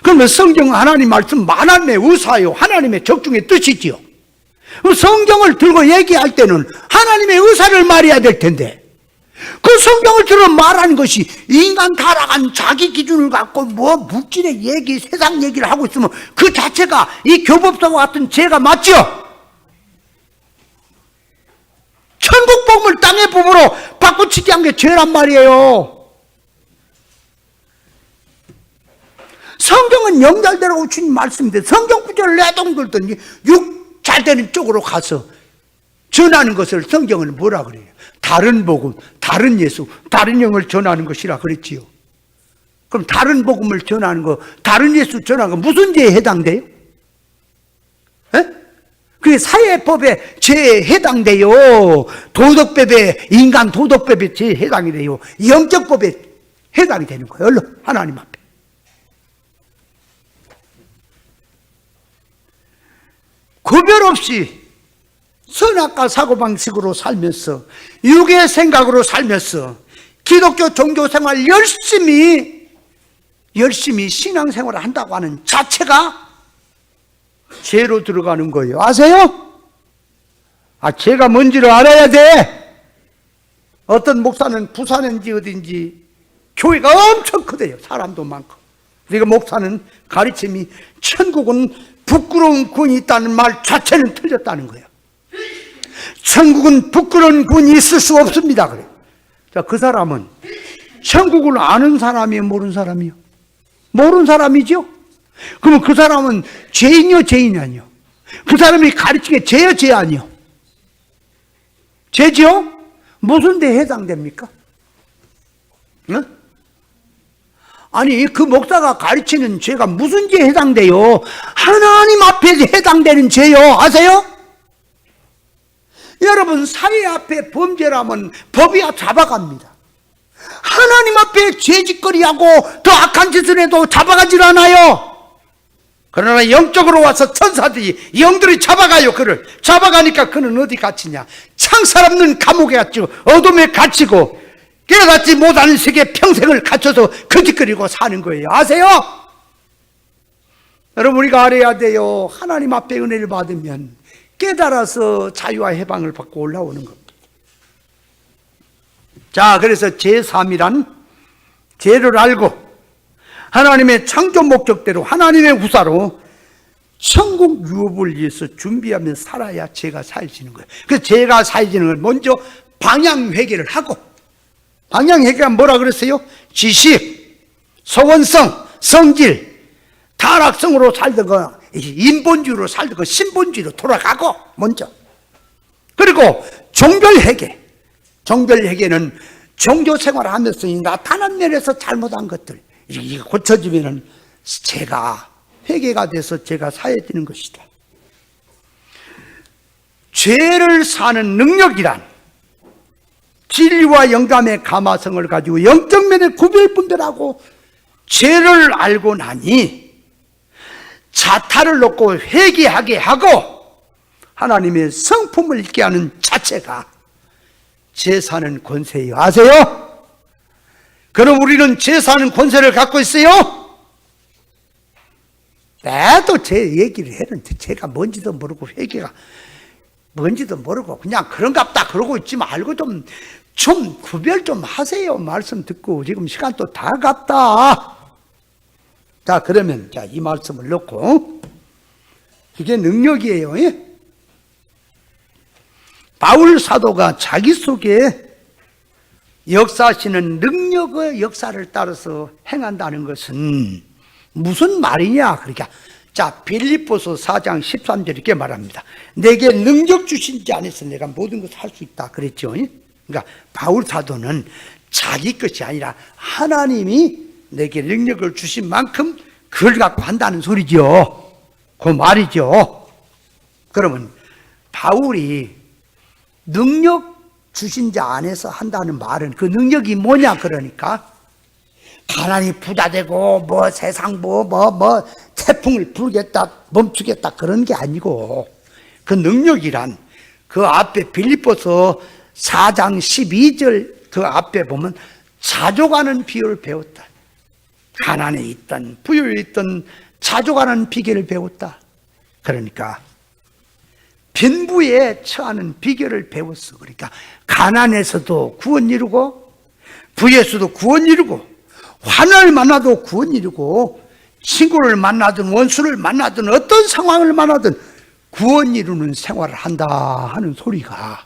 그러면 성경은 하나님 말씀 만함의 의사요, 하나님의 적중의 뜻이지요. 성경을 들고 얘기할 때는 하나님의 의사를 말해야 될 텐데, 그 성경을 들어 말하는 것이 인간 타락한 자기 기준을 갖고 물질의 얘기, 세상 얘기를 하고 있으면 그 자체가 이 교법사와 같은 죄가 맞죠? 천국 복음을 땅의 법으로 바꾸치기 한 게 죄란 말이에요. 성경은 영절대로 주님 말씀인데 성경 구절을 내동들더니 육 잘 되는 쪽으로 가서 전하는 것을 성경은 뭐라 그래요? 다른 복음, 다른 예수, 다른 영을 전하는 것이라 그랬지요. 그럼 다른 복음을 전하는 거, 다른 예수 전하는 거 무슨 죄에 해당돼요? 그게 사회법의 죄에 해당돼요. 도덕법에, 인간 도덕법의 죄에 해당이 돼요. 영적법에 해당이 되는 거예요. 얼른 하나님 앞에. 구별 없이 선악과 사고방식으로 살면서, 육의 생각으로 살면서 기독교 종교생활 열심히 신앙생활을 한다고 하는 자체가 죄로 들어가는 거예요. 아세요? 죄가 뭔지를 알아야 돼. 어떤 목사는 부산인지 어딘지 교회가 엄청 크대요. 사람도 많고. 그러니까 목사는 가르침이 천국은 부끄러운 군이 있다는 말 자체는 틀렸다는 거예요. 천국은 부끄러운 군이 있을 수 없습니다. 그래요. 자, 그 사람은 천국을 아는 사람이에요, 모르는 사람이요? 모르는 사람이죠? 그러면 그 사람은 죄인이요, 죄인이 아니요? 그 사람이 가르치게 죄요, 죄 아니요? 죄죠? 무슨 데 해당됩니까? 응? 아니, 그 목사가 가르치는 죄가 무슨 죄에 해당돼요? 하나님 앞에 해당되는 죄요. 아세요? 여러분, 사회 앞에 범죄라면 법이 잡아갑니다. 하나님 앞에 죄짓거리하고 더 악한 짓을 해도 잡아가질 않아요. 그러나 영적으로 와서 천사들이, 영들이 잡아가요. 그를 잡아가니까 그는 어디 갇히냐? 창살 없는 감옥에 갇히고 어둠에 갇히고 깨닫지 못하는 세계에 평생을 갇혀서 거짓거리고 사는 거예요. 아세요? 여러분, 우리가 알아야 돼요. 하나님 앞에 은혜를 받으면 깨달아서 자유와 해방을 받고 올라오는 겁니다. 자, 그래서 제3이란 죄를 알고 하나님의 창조 목적대로 하나님의 후사로 천국 유업을 위해서 준비하면 살아야 죄가 사해지는 거예요. 그래서 죄가 사해지는 걸 먼저 방향회개를 하고, 방향회개가 뭐라 그랬어요? 지식, 소원성, 성질, 타락성으로 살다가 인본주의로 살다가 신본주의로 돌아가고 먼저. 그리고 종별회개. 종별회개는 종교생활을 하면서 나타난 면에서 잘못한 것들 이게 고쳐지면은 죄가 회개가 돼서 죄가 사해지는 것이다. 죄를 사는 능력이란 진리와 영감의 감화성을 가지고 영적 면에 구별 분별하고 죄를 알고 나니 자타를 놓고 회개하게 하고 하나님의 성품을 있게 하는 자체가 죄 사는 권세예요. 아세요? 그럼 우리는 죄 사는 권세를 갖고 있어요? 나도 제 얘기를 했는데 제가 뭔지도 모르고 회개가 뭔지도 모르고 그냥 그런갑다 그러고 있지 말고 좀 구별 좀 하세요. 말씀 듣고 지금 시간 또 다 갔다. 자, 그러면 이 말씀을 넣고 이게 능력이에요. 예? 바울 사도가 자기 속에 역사하시는 능력의 역사를 따라서 행한다는 것은 무슨 말이냐? 그러니까 자, 빌립보서 4장 13절 이렇게 말합니다. 내게 능력 주신 자 안에서 내가 모든 것을 할 수 있다 그랬죠. 그러니까 바울 사도는 자기 것이 아니라 하나님이 내게 능력을 주신 만큼 그걸 갖고 한다는 소리죠. 그 말이죠. 그러면 바울이 능력 주신 자 안에서 한다는 말은 그 능력이 뭐냐? 그러니까 가난이 부자 되고 세상 태풍을 불겠다 멈추겠다 그런 게 아니고 그 능력이란 그 앞에 빌립보서 4장 12절 그 앞에 보면 자족하는 비율을 배웠다. 가난에 있던 부유에 있던 자족하는 비결을 배웠다. 그러니까 빈부에 처하는 비결을 배웠어. 그러니까 가난에서도 구원 이루고 부에서도 구원 이루고 환난을 만나도 구원 이루고 친구를 만나든 원수를 만나든 어떤 상황을 만나든 구원 이루는 생활을 한다 하는 소리가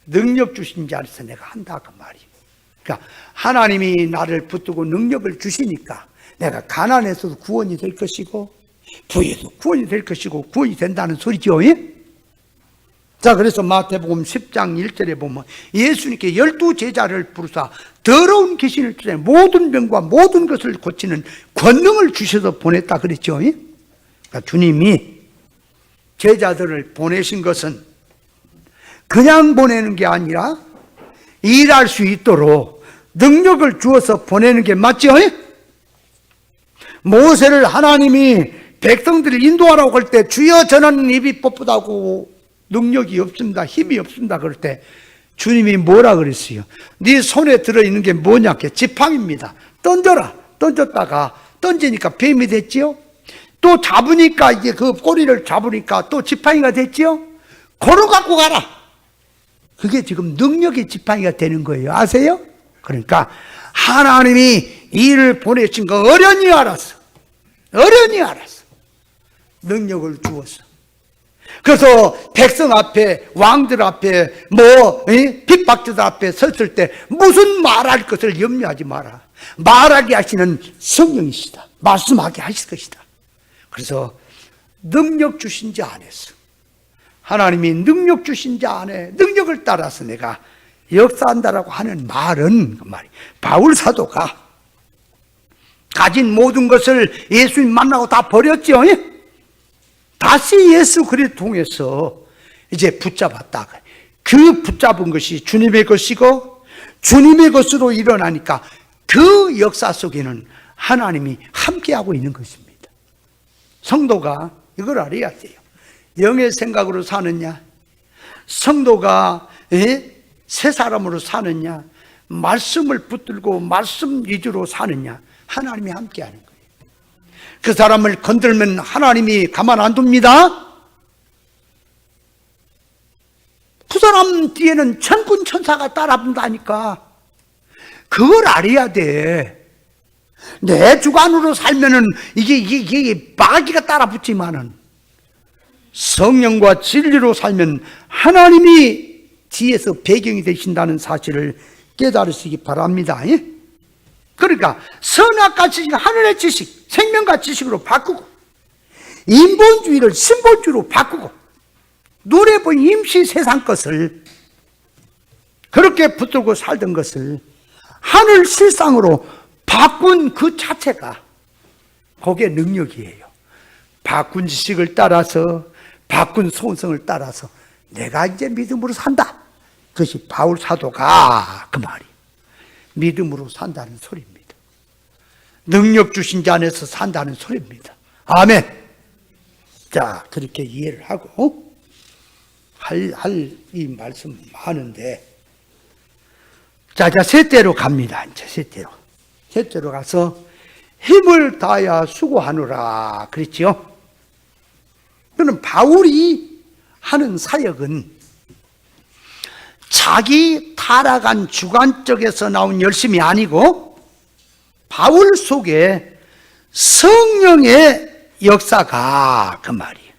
능력 주신 자리에서 내가 한다 그 말이에요. 그러니까 하나님이 나를 붙들고 능력을 주시니까 내가 가난에서도 구원이 될 것이고 부에도 구원이 될 것이고 구원이 된다는 소리죠. 예? 자, 그래서 마태복음 10장 1절에 보면 예수님께 12제자를 부르사 더러운 귀신을 쫓아 모든 병과 모든 것을 고치는 권능을 주셔서 보냈다 그랬죠. 그러니까 주님이 제자들을 보내신 것은 그냥 보내는 게 아니라 일할 수 있도록 능력을 주어서 보내는 게 맞죠. 모세를 하나님이 백성들을 인도하라고 할 때 주여 저는 입이 뻣뻣하고 능력이 없습니다. 힘이 없습니다. 그럴 때 주님이 뭐라 그랬어요? 네 손에 들어있는 게 뭐냐? 지팡이입니다. 던져라. 던졌다가 던지니까 뱀이 됐지요. 또 잡으니까 이제 그 꼬리를 잡으니까 또 지팡이가 됐지요. 고로 갖고 가라. 그게 지금 능력의 지팡이가 되는 거예요. 아세요? 그러니까 하나님이 이 일을 보내신 거 어련히 알았어. 어련히 알았어. 능력을 주었어. 그래서 백성 앞에, 왕들 앞에, 핍박자들 앞에 섰을 때 무슨 말할 것을 염려하지 마라. 말하게 하시는 성령이시다. 말씀하게 하실 것이다. 그래서 능력 주신 자 안에서, 하나님이 능력 주신 자 안에 능력을 따라서 내가 역사한다라고 하는 말은, 그 말이 바울 사도가 가진 모든 것을 예수님 만나고 다 버렸죠. 다시 예수 그리스도 통해서 이제 붙잡았다. 그 붙잡은 것이 주님의 것이고 주님의 것으로 일어나니까 그 역사 속에는 하나님이 함께하고 있는 것입니다. 성도가 이걸 알아야 돼요. 영의 생각으로 사느냐, 성도가 새 사람으로 사느냐, 말씀을 붙들고 말씀 위주로 사느냐, 하나님이 함께하는 거예요. 그 사람을 건들면 하나님이 가만 안 둡니다. 그 사람 뒤에는 천군 천사가 따라붙다니까. 그걸 알아야 돼. 내 주관으로 살면은 이게 마귀가 따라붙지만은 성령과 진리로 살면 하나님이 뒤에서 배경이 되신다는 사실을 깨달으시기 바랍니다. 그러니까 선악과 지식, 하늘의 지식, 생명과 지식으로 바꾸고 인본주의를 신본주의로 바꾸고 눈에 보인 임시 세상 것을 그렇게 붙들고 살던 것을 하늘 실상으로 바꾼 그 자체가 그게 능력이에요. 바꾼 지식을 따라서, 바꾼 소원성을 따라서 내가 이제 믿음으로 산다. 그것이 바울 사도가 그 말이 믿음으로 산다는 소리입니다. 능력 주신 자 안에서 산다는 소리입니다. 아멘. 자, 그렇게 이해를 하고 할 이 말씀 많은데, 자, 셋째로 갑니다. 이제 셋째로 가서 힘을 다하여 수고하노라 그랬죠. 그는 바울이 하는 사역은 자기 타락한 주관적에서 나온 열심이 아니고 바울 속에 성령의 역사가 그 말이에요.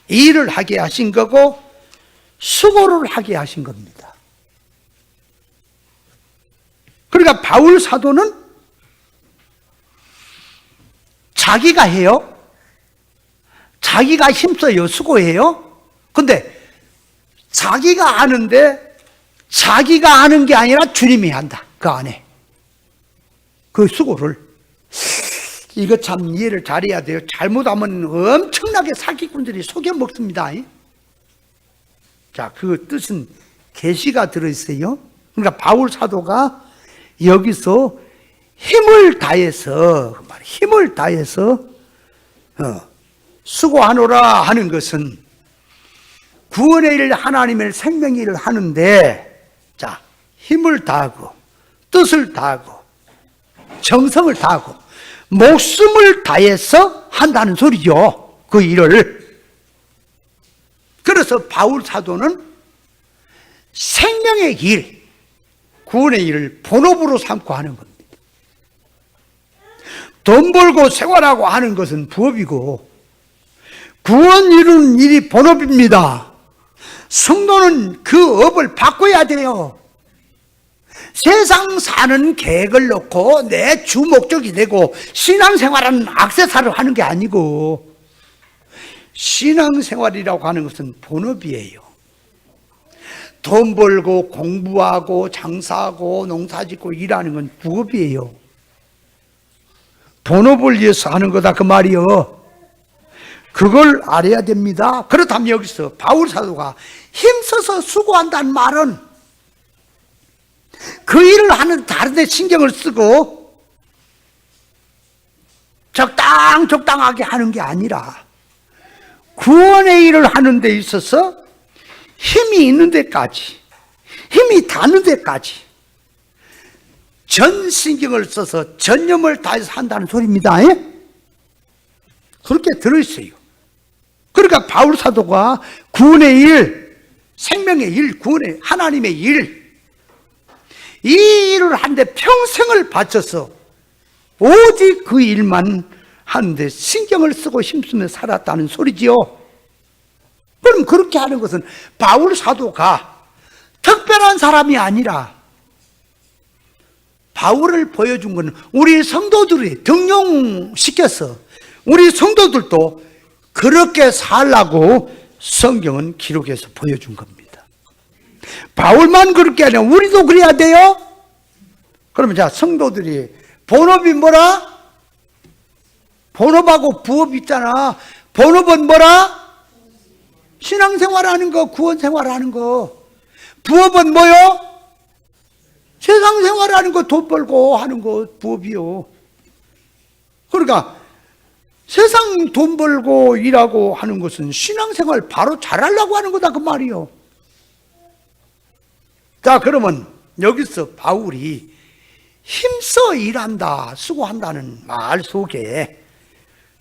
일을 하게 하신 거고 수고를 하게 하신 겁니다. 그러니까 바울 사도는 자기가 해요. 자기가 힘써요. 수고해요. 근데 자기가 아는데 자기가 아는 게 아니라 주님이 한다. 그 안에 그 수고를. 이거 참 이해를 잘해야 돼요. 잘못하면 엄청나게 사기꾼들이 속여 먹습니다. 자, 그 뜻은 계시가 들어있어요. 그러니까 바울 사도가 여기서 힘을 다해서 수고하노라 하는 것은 구원의 일, 하나님의 생명의 일을 하는데, 자, 힘을 다하고 뜻을 다하고 정성을 다하고 목숨을 다해서 한다는 소리죠. 그 일을. 그래서 바울 사도는 생명의 일, 구원의 일을 본업으로 삼고 하는 겁니다. 돈 벌고 생활하고 하는 것은 부업이고 구원 이루는 일이 본업입니다. 성도는 그 업을 바꿔야 돼요. 세상 사는 계획을 놓고 내 주 목적이 되고 신앙생활은 액세서리를 하는 게 아니고, 신앙생활이라고 하는 것은 본업이에요. 돈 벌고 공부하고 장사하고 농사짓고 일하는 건 부업이에요. 본업을 위해서 하는 거다 그 말이요. 그걸 알아야 됩니다. 그렇다면 여기서 바울 사도가 힘써서 수고한다는 말은 그 일을 하는 다른 데 신경을 쓰고 적당하게 하는 게 아니라 구원의 일을 하는 데 있어서 힘이 있는 데까지, 힘이 닿는 데까지 전 신경을 써서 전념을 다해서 한다는 소리입니다. 그렇게 들어있어요. 그러니까 바울 사도가 구원의 일, 생명의 일, 구원의 하나님의 일, 이 일을 하는데 평생을 바쳐서 오직 그 일만 하는데 신경을 쓰고 힘쓰며 살았다는 소리지요. 그럼 그렇게 하는 것은 바울 사도가 특별한 사람이 아니라 바울을 보여준 것은 우리 성도들이 등용시켜서 우리 성도들도 그렇게 살라고 성경은 기록해서 보여준 겁니다. 바울만 그렇게 하냐? 우리도 그래야 돼요? 그러면 자, 성도들이 본업이 뭐라? 본업하고 부업 있잖아. 본업은 뭐라? 신앙생활하는 거, 구원생활하는 거. 부업은 뭐요? 세상생활하는 거, 돈 벌고 하는 거 부업이요. 그러니까 세상 돈 벌고 일하고 하는 것은 신앙생활 바로 잘하려고 하는 거다 그 말이요. 자, 그러면 여기서 바울이 힘써 일한다, 수고한다는 말 속에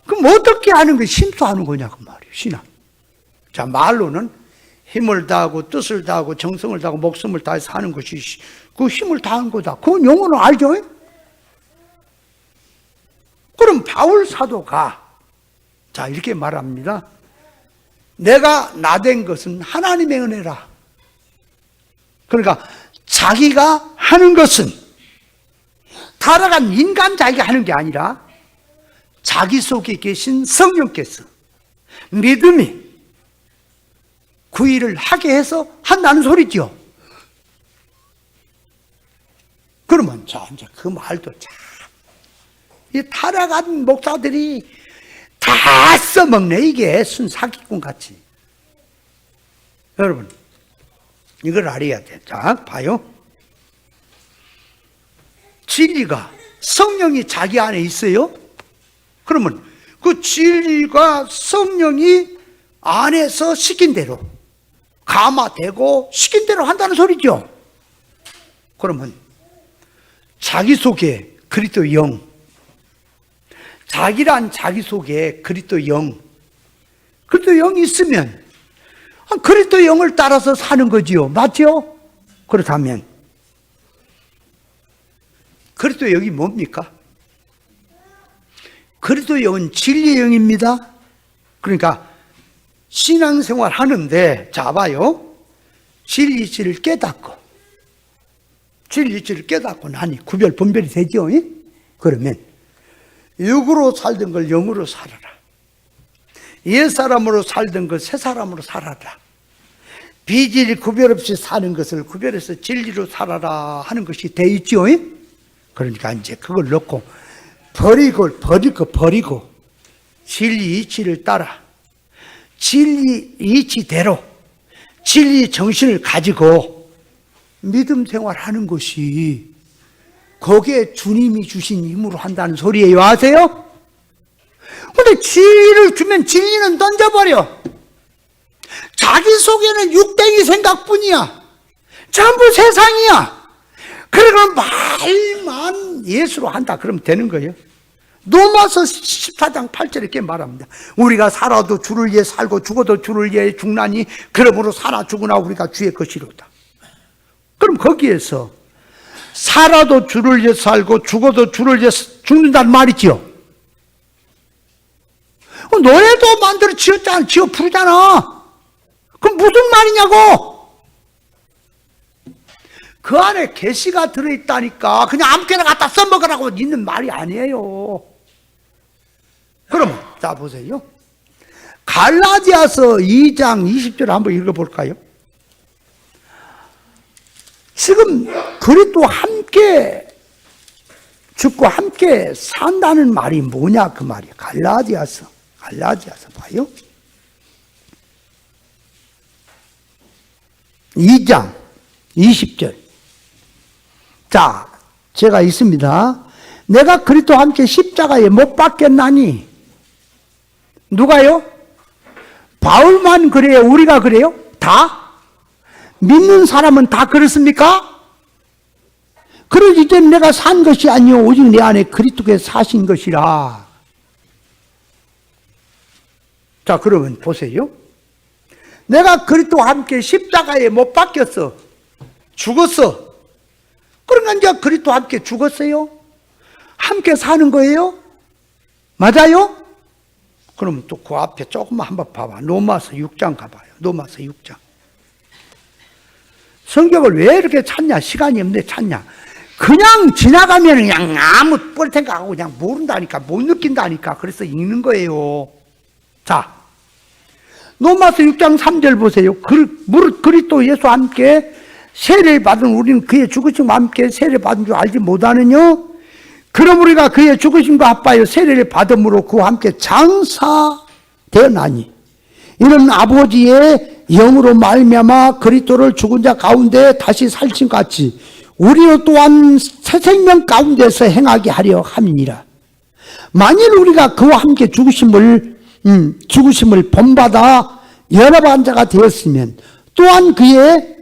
그럼 어떻게 하는 게 힘써 하는 거냐 그 말이에요. 신앙. 자, 말로는 힘을 다하고 뜻을 다하고 정성을 다하고 목숨을 다해서 하는 것이 그 힘을 다한 거다. 그건 영어는 알죠? 그럼 바울 사도가 자 이렇게 말합니다. 내가 나된 것은 하나님의 은혜라. 그러니까 자기가 하는 것은 타락한 인간 자기가 하는 게 아니라 자기 속에 계신 성령께서 믿음이 그 일을 하게 해서 한다는 소리죠. 그러면 자 이제 그 말도 참 이 타락한 목사들이 다 써먹네. 이게 순사기꾼 같이. 여러분 이걸 알아야 돼. 자 봐요. 진리가 성령이 자기 안에 있어요. 그러면 그 진리가 성령이 안에서 시킨 대로 감화되고 시킨 대로 한다는 소리죠. 그러면 자기 속에 그리스도 영, 자기란 자기 속에 그리스도 영, 그리스도 영이 있으면 그리스도 영을 따라서 사는 거지요. 맞죠? 그렇다면 그리스도 영이 뭡니까? 그리스도 영은 진리의 영입니다. 그러니까 신앙생활 하는데 자 봐요. 진리를 깨닫고 진리를 깨닫고 나니 구별 분별이 되죠. 그러면 육으로 살던 걸 영으로 살아라. 옛사람으로 살던 걸 새사람으로 살아라. 비질이 구별 없이 사는 것을 구별해서 진리로 살아라 하는 것이 돼 있죠. 그러니까 이제 그걸 넣고 버리고 진리 이치를 따라 진리 이치대로 진리 정신을 가지고 믿음 생활하는 것이 거기에 주님이 주신 힘으로 한다는 소리예요. 아세요? 근데 진리를 주면 진리는 던져버려. 자기 속에는 육댕이 생각뿐이야. 전부 세상이야. 그러면 말만 예수로 한다 그러면 되는 거예요. 로마서 14장 8절에 이렇게 말합니다. 우리가 살아도 주를 위해 살고 죽어도 주를 위해 죽나니 그러므로 살아 죽으나 우리가 주의 것이로다. 그럼 거기에서 살아도 주를 위해 살고 죽어도 주를 위해 죽는다는 말이지요. 노래도 만들어 지었잖아, 지어 부르잖아. 그럼 무슨 말이냐고? 그 안에 계시가 들어있다니까 그냥 아무거나 갖다 써먹으라고 있는 말이 아니에요. 그러면 자 보세요. 갈라디아서 2장 20절 한번 읽어볼까요? 지금 그리스도와 함께 죽고 함께 산다는 말이 뭐냐 그 말이에요. 갈라디아서 봐요. 2장 20절. 자, 제가 있습니다. 내가 그리스도와 함께 십자가에 못 박혔나니. 누가요? 바울만 그래요? 우리가 그래요? 다? 믿는 사람은 다 그렇습니까? 그러지 이제 내가 산 것이 아니요 오직 내 안에 그리스도께서 사신 것이라. 자, 그러면 보세요. 내가 그리스도와 함께 십자가에 못 박혔어. 죽었어. 그러니까 이제 그리스도와 함께 죽었어요. 함께 사는 거예요. 맞아요? 그러면 또 그 앞에 조금만 한번 봐봐. 로마서 6장 가봐요. 로마서 6장. 성경을 왜 이렇게 찾냐? 시간이 없는데 찾냐? 그냥 지나가면 그냥 아무 뻘 생각하고 그냥 모른다니까, 못 느낀다니까. 그래서 읽는 거예요. 자, 로마서 6장 3절 보세요. 무릇 그리스도 예수와 함께 세례를 받은 우리는 그의 죽으심과 함께 세례를 받은 줄 알지 못하느냐? 그럼 우리가 그의 죽으심과 합하여 세례를 받음으로 그와 함께 장사되었나니 이는 아버지의 영으로 말미암아 그리스도를 죽은 자 가운데 다시 살신 같이 우리도 또한 새 생명 가운데서 행하게 하려 함이니라. 만일 우리가 그와 함께 죽으심을 본받아 연합한 자가 되었으면 또한 그의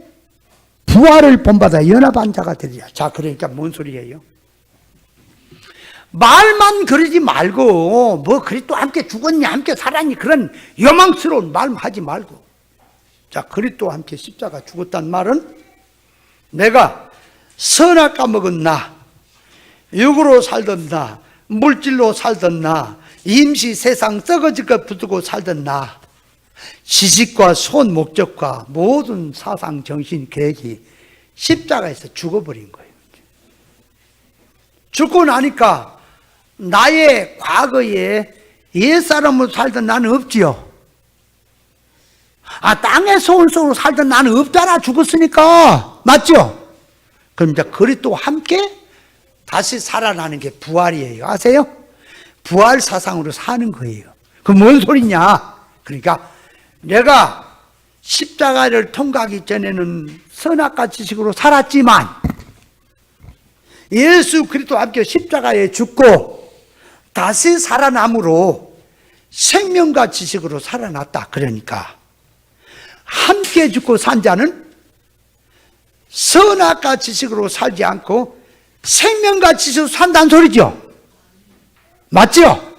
부활을 본받아 연합한 자가 되리라. 자, 그러니까 뭔 소리예요? 말만 그러지 말고 뭐 그리스도와 함께 죽었니 함께 살았니 그런 요망스러운 말 하지 말고, 자, 그리스도와 함께 십자가 죽었단 말은 내가 선악 먹은 나, 육으로 살던 나, 물질로 살던 나, 임시 세상 썩어질 것 붙들고 살던 나, 지식과 손 목적과 모든 사상 정신 계획이 십자가에서 죽어버린 거예요. 죽고 나니까 나의 과거에 옛사람으로 살던 나는 없지요. 땅의 소울 속으로 살던 나는 없잖아. 죽었으니까. 맞죠? 그럼 이제 그리스도와 함께 다시 살아나는 게 부활이에요. 아세요? 부활 사상으로 사는 거예요. 그럼 뭔 소리냐? 그러니까 내가 십자가를 통과하기 전에는 선악과 지식으로 살았지만 예수 그리스도와 함께 십자가에 죽고 다시 살아남으로 생명과 지식으로 살아났다. 그러니까 함께 죽고 산 자는 선악과 지식으로 살지 않고 생명과 지식으로 산다는 소리죠. 맞죠?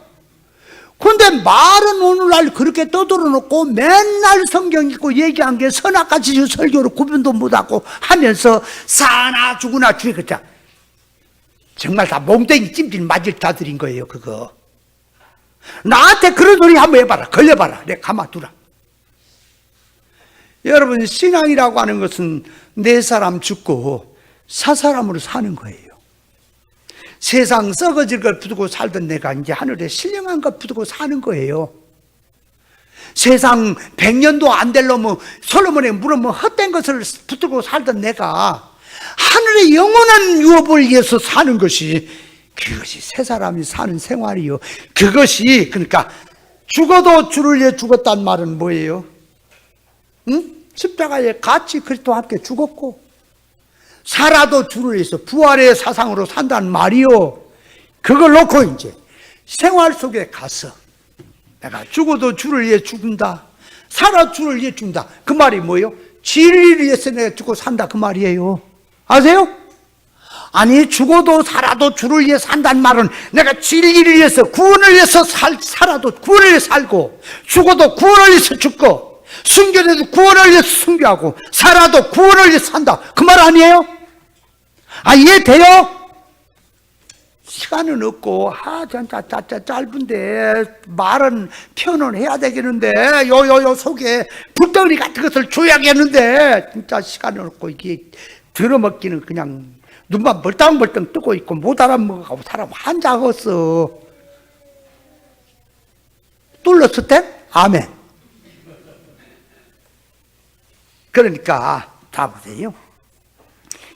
근데 말은 오늘날 그렇게 떠들어 놓고 맨날 성경 읽고 얘기한 게 선악과 지식 설교로 구분도 못하고 하면서 사나 죽으나 죽겠다. 정말 다 몽둥이 찜질 맞을 자들인 거예요. 그거 나한테 그런 소리 한번 해봐라. 걸려봐라. 내가 가만두라. 여러분, 신앙이라고 하는 것은 내 사람 죽고 사 사람으로 사는 거예요. 세상 썩어질 걸 붙들고 살던 내가 이제 하늘에 신령한 걸 붙들고 사는 거예요. 세상 100년도 안 되려면 솔로몬의 물으면 헛된 것을 붙들고 살던 내가 하늘의 영원한 유업을 위해서 사는 것이, 그것이 새 사람이 사는 생활이요. 그것이, 그러니까 죽어도 주를 위해 죽었단 말은 뭐예요? 십자가에 같이 그리스도와 함께 죽었고 살아도 주를 위해서 부활의 사상으로 산다는 말이요. 그걸 놓고 이제 생활 속에 가서 내가 죽어도 주를 위해 죽는다, 살아 주를 위해 죽는다. 그 말이 뭐예요? 진리를 위해서 내가 죽고 산다 그 말이에요. 아세요? 아니, 죽어도 살아도 주를 위해 산다는 말은 내가 진리를 위해서 구원을 위해서 살아도 구원을 위해 살고, 죽어도 구원을 위해서 죽고, 순교해도 구원을 위해서 순교하고, 살아도 구원을 위해서 산다 그 말 아니에요? 이해돼요? 시간은 없고 진짜 짧은데 말은 표현해야 되겠는데 요 속에 불덩이 같은 것을 줘야겠는데 진짜 시간은 없고 이게 들어먹기는 그냥 눈만 벌떡벌떡 뜨고 있고 못 알아먹고 사람 환장했어. 뚫렸을 때? 아멘. 그러니까 자 보세요.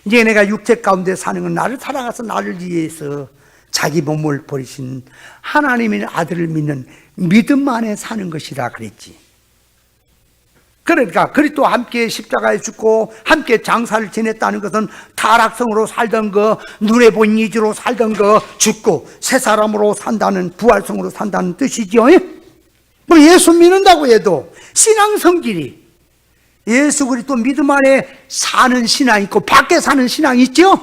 이제 내가 육체 가운데 사는 건 나를 사랑해서 나를 위해서 자기 몸을 버리신 하나님의 아들을 믿는 믿음 안에 사는 것이라 그랬지. 그러니까 그리스도와 함께 십자가에 죽고 함께 장사를 지냈다는 것은 타락성으로 살던 거, 눈에 보인 이지로 살던 거 죽고 새 사람으로 산다는, 부활성으로 산다는 뜻이죠. 뭐 예수 믿는다고 해도 신앙 성질이 예수 그리스도 믿음 안에 사는 신앙이 있고 밖에 사는 신앙이 있죠.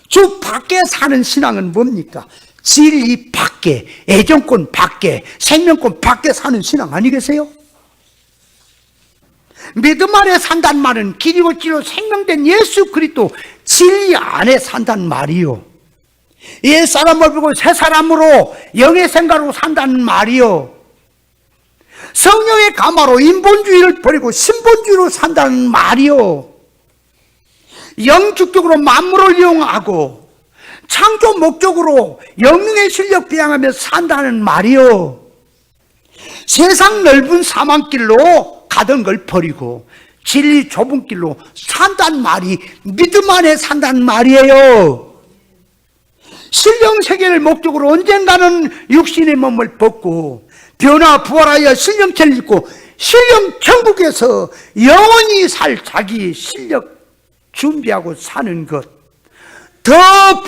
주 밖에 사는 신앙은 뭡니까? 진리 밖에, 애정권 밖에, 생명권 밖에 사는 신앙 아니겠어요? 믿음 안에 산단 말은 길이고 진리로 생명된 예수 그리스도 진리 안에 산다는 말이요. 옛 사람을 보고 새 사람으로 영의 생각으로 산다는 말이요. 성령의 감화로 인본주의를 버리고 신본주의로 산다는 말이요. 영축적으로 만물을 이용하고 창조 목적으로 영능의 실력 배양하며 산다는 말이요. 세상 넓은 사망길로 가던 걸 버리고 진리 좁은 길로 산다는 말이 믿음 안에 산다는 말이에요. 신령 세계를 목적으로 언젠가는 육신의 몸을 벗고 변화 부활하여 신령체를 입고 신령 천국에서 영원히 살 자기 실력 준비하고 사는 것, 더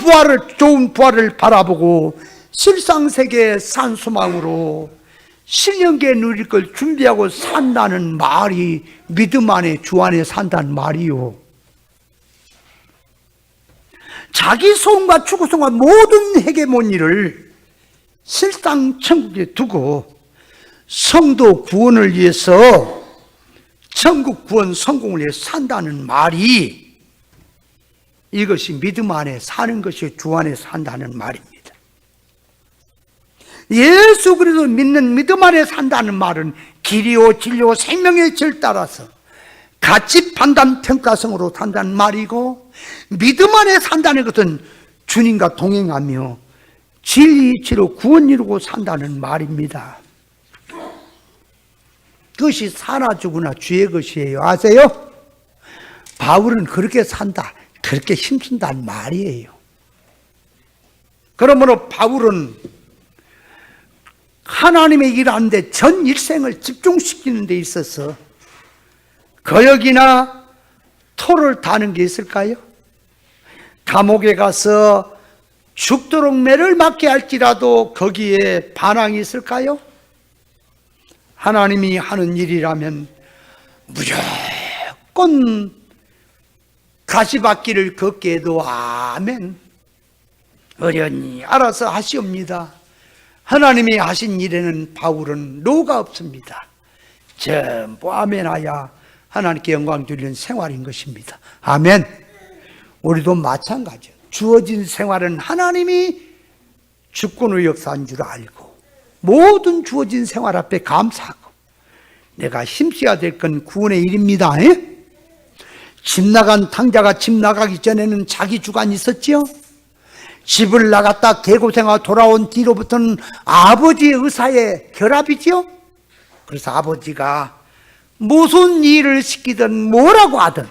좋은 부활을 바라보고 실상세계의 산소망으로 신령계 누릴 걸 준비하고 산다는 말이 믿음 안에 주 안에 산다는 말이요. 자기 소원과 추구소원과 모든 헤게모니를 실상 천국에 두고 성도 구원을 위해서 천국 구원 성공을 위해 산다는 말이, 이것이 믿음 안에 사는 것이 주 안에 산다는 말입니다. 예수 그리스도 믿는 믿음 안에 산다는 말은 길이요 진리요 생명의 질 따라서 가치 판단 평가성으로 산다는 말이고, 믿음 안에 산다는 것은 주님과 동행하며 진리 이치로 구원 이루고 산다는 말입니다. 그것이 사나 죽으나 주의 것이에요. 아세요? 바울은 그렇게 산다, 그렇게 힘쓴다는 말이에요. 그러므로 바울은 하나님의 일 하는데 전 일생을 집중시키는 데 있어서 거역이나 토를 다는 게 있을까요? 감옥에 가서 죽도록 매를 맞게 할지라도 거기에 반항이 있을까요? 하나님이 하는 일이라면 무조건 가시밭길을 걷게 해도 아멘, 어련히 알아서 하시옵니다. 하나님이 하신 일에는 바울은 노가 없습니다. 전부 아멘하야 하나님께 영광 돌리는 생활인 것입니다. 아멘. 우리도 마찬가지예요. 주어진 생활은 하나님이 주권의 역사인 줄 알고 모든 주어진 생활 앞에 감사하고 내가 힘써야 될 건 구원의 일입니다. 집 나간 탕자가 집 나가기 전에는 자기 주관이 있었지요. 집을 나갔다 개고생하고 돌아온 뒤로부터는 아버지의 의사에 결합이지요. 그래서 아버지가 무슨 일을 시키든 뭐라고 하든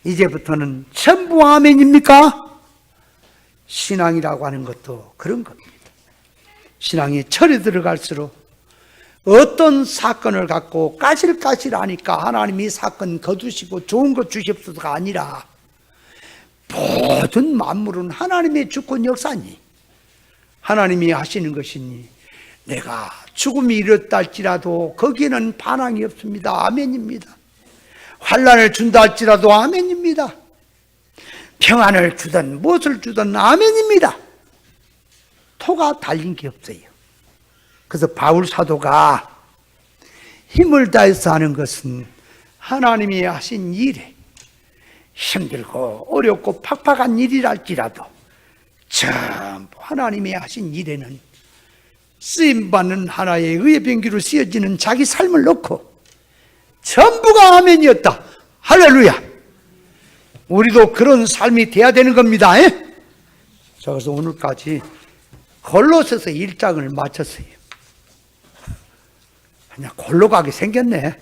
이제부터는 전부 아멘입니까? 신앙이라고 하는 것도 그런 겁니다. 신앙이 철이 들어갈수록 어떤 사건을 갖고 까실까실하니까 하나님이 사건 거두시고 좋은 것 주십소서가 아니라 모든 만물은 하나님의 주권 역사니 하나님이 하시는 것이니 내가 죽음이 이르렀다 할지라도 거기에는 반항이 없습니다. 아멘입니다. 환난을 준다 할지라도 아멘입니다. 평안을 주든 무엇을 주든 아멘입니다. 토가 달린 게 없어요. 그래서 바울 사도가 힘을 다해서 하는 것은 하나님이 하신 일에 힘들고 어렵고 팍팍한 일이랄지라도 전부 하나님이 하신 일에는 쓰임받는 하나의 의의 병기로 쓰여지는 자기 삶을 놓고 전부가 아멘이었다. 할렐루야. 우리도 그런 삶이 돼야 되는 겁니다. 자, 그래서 오늘까지 골로새서 1장을 마쳤어요. 그냥 골로 가게 생겼네.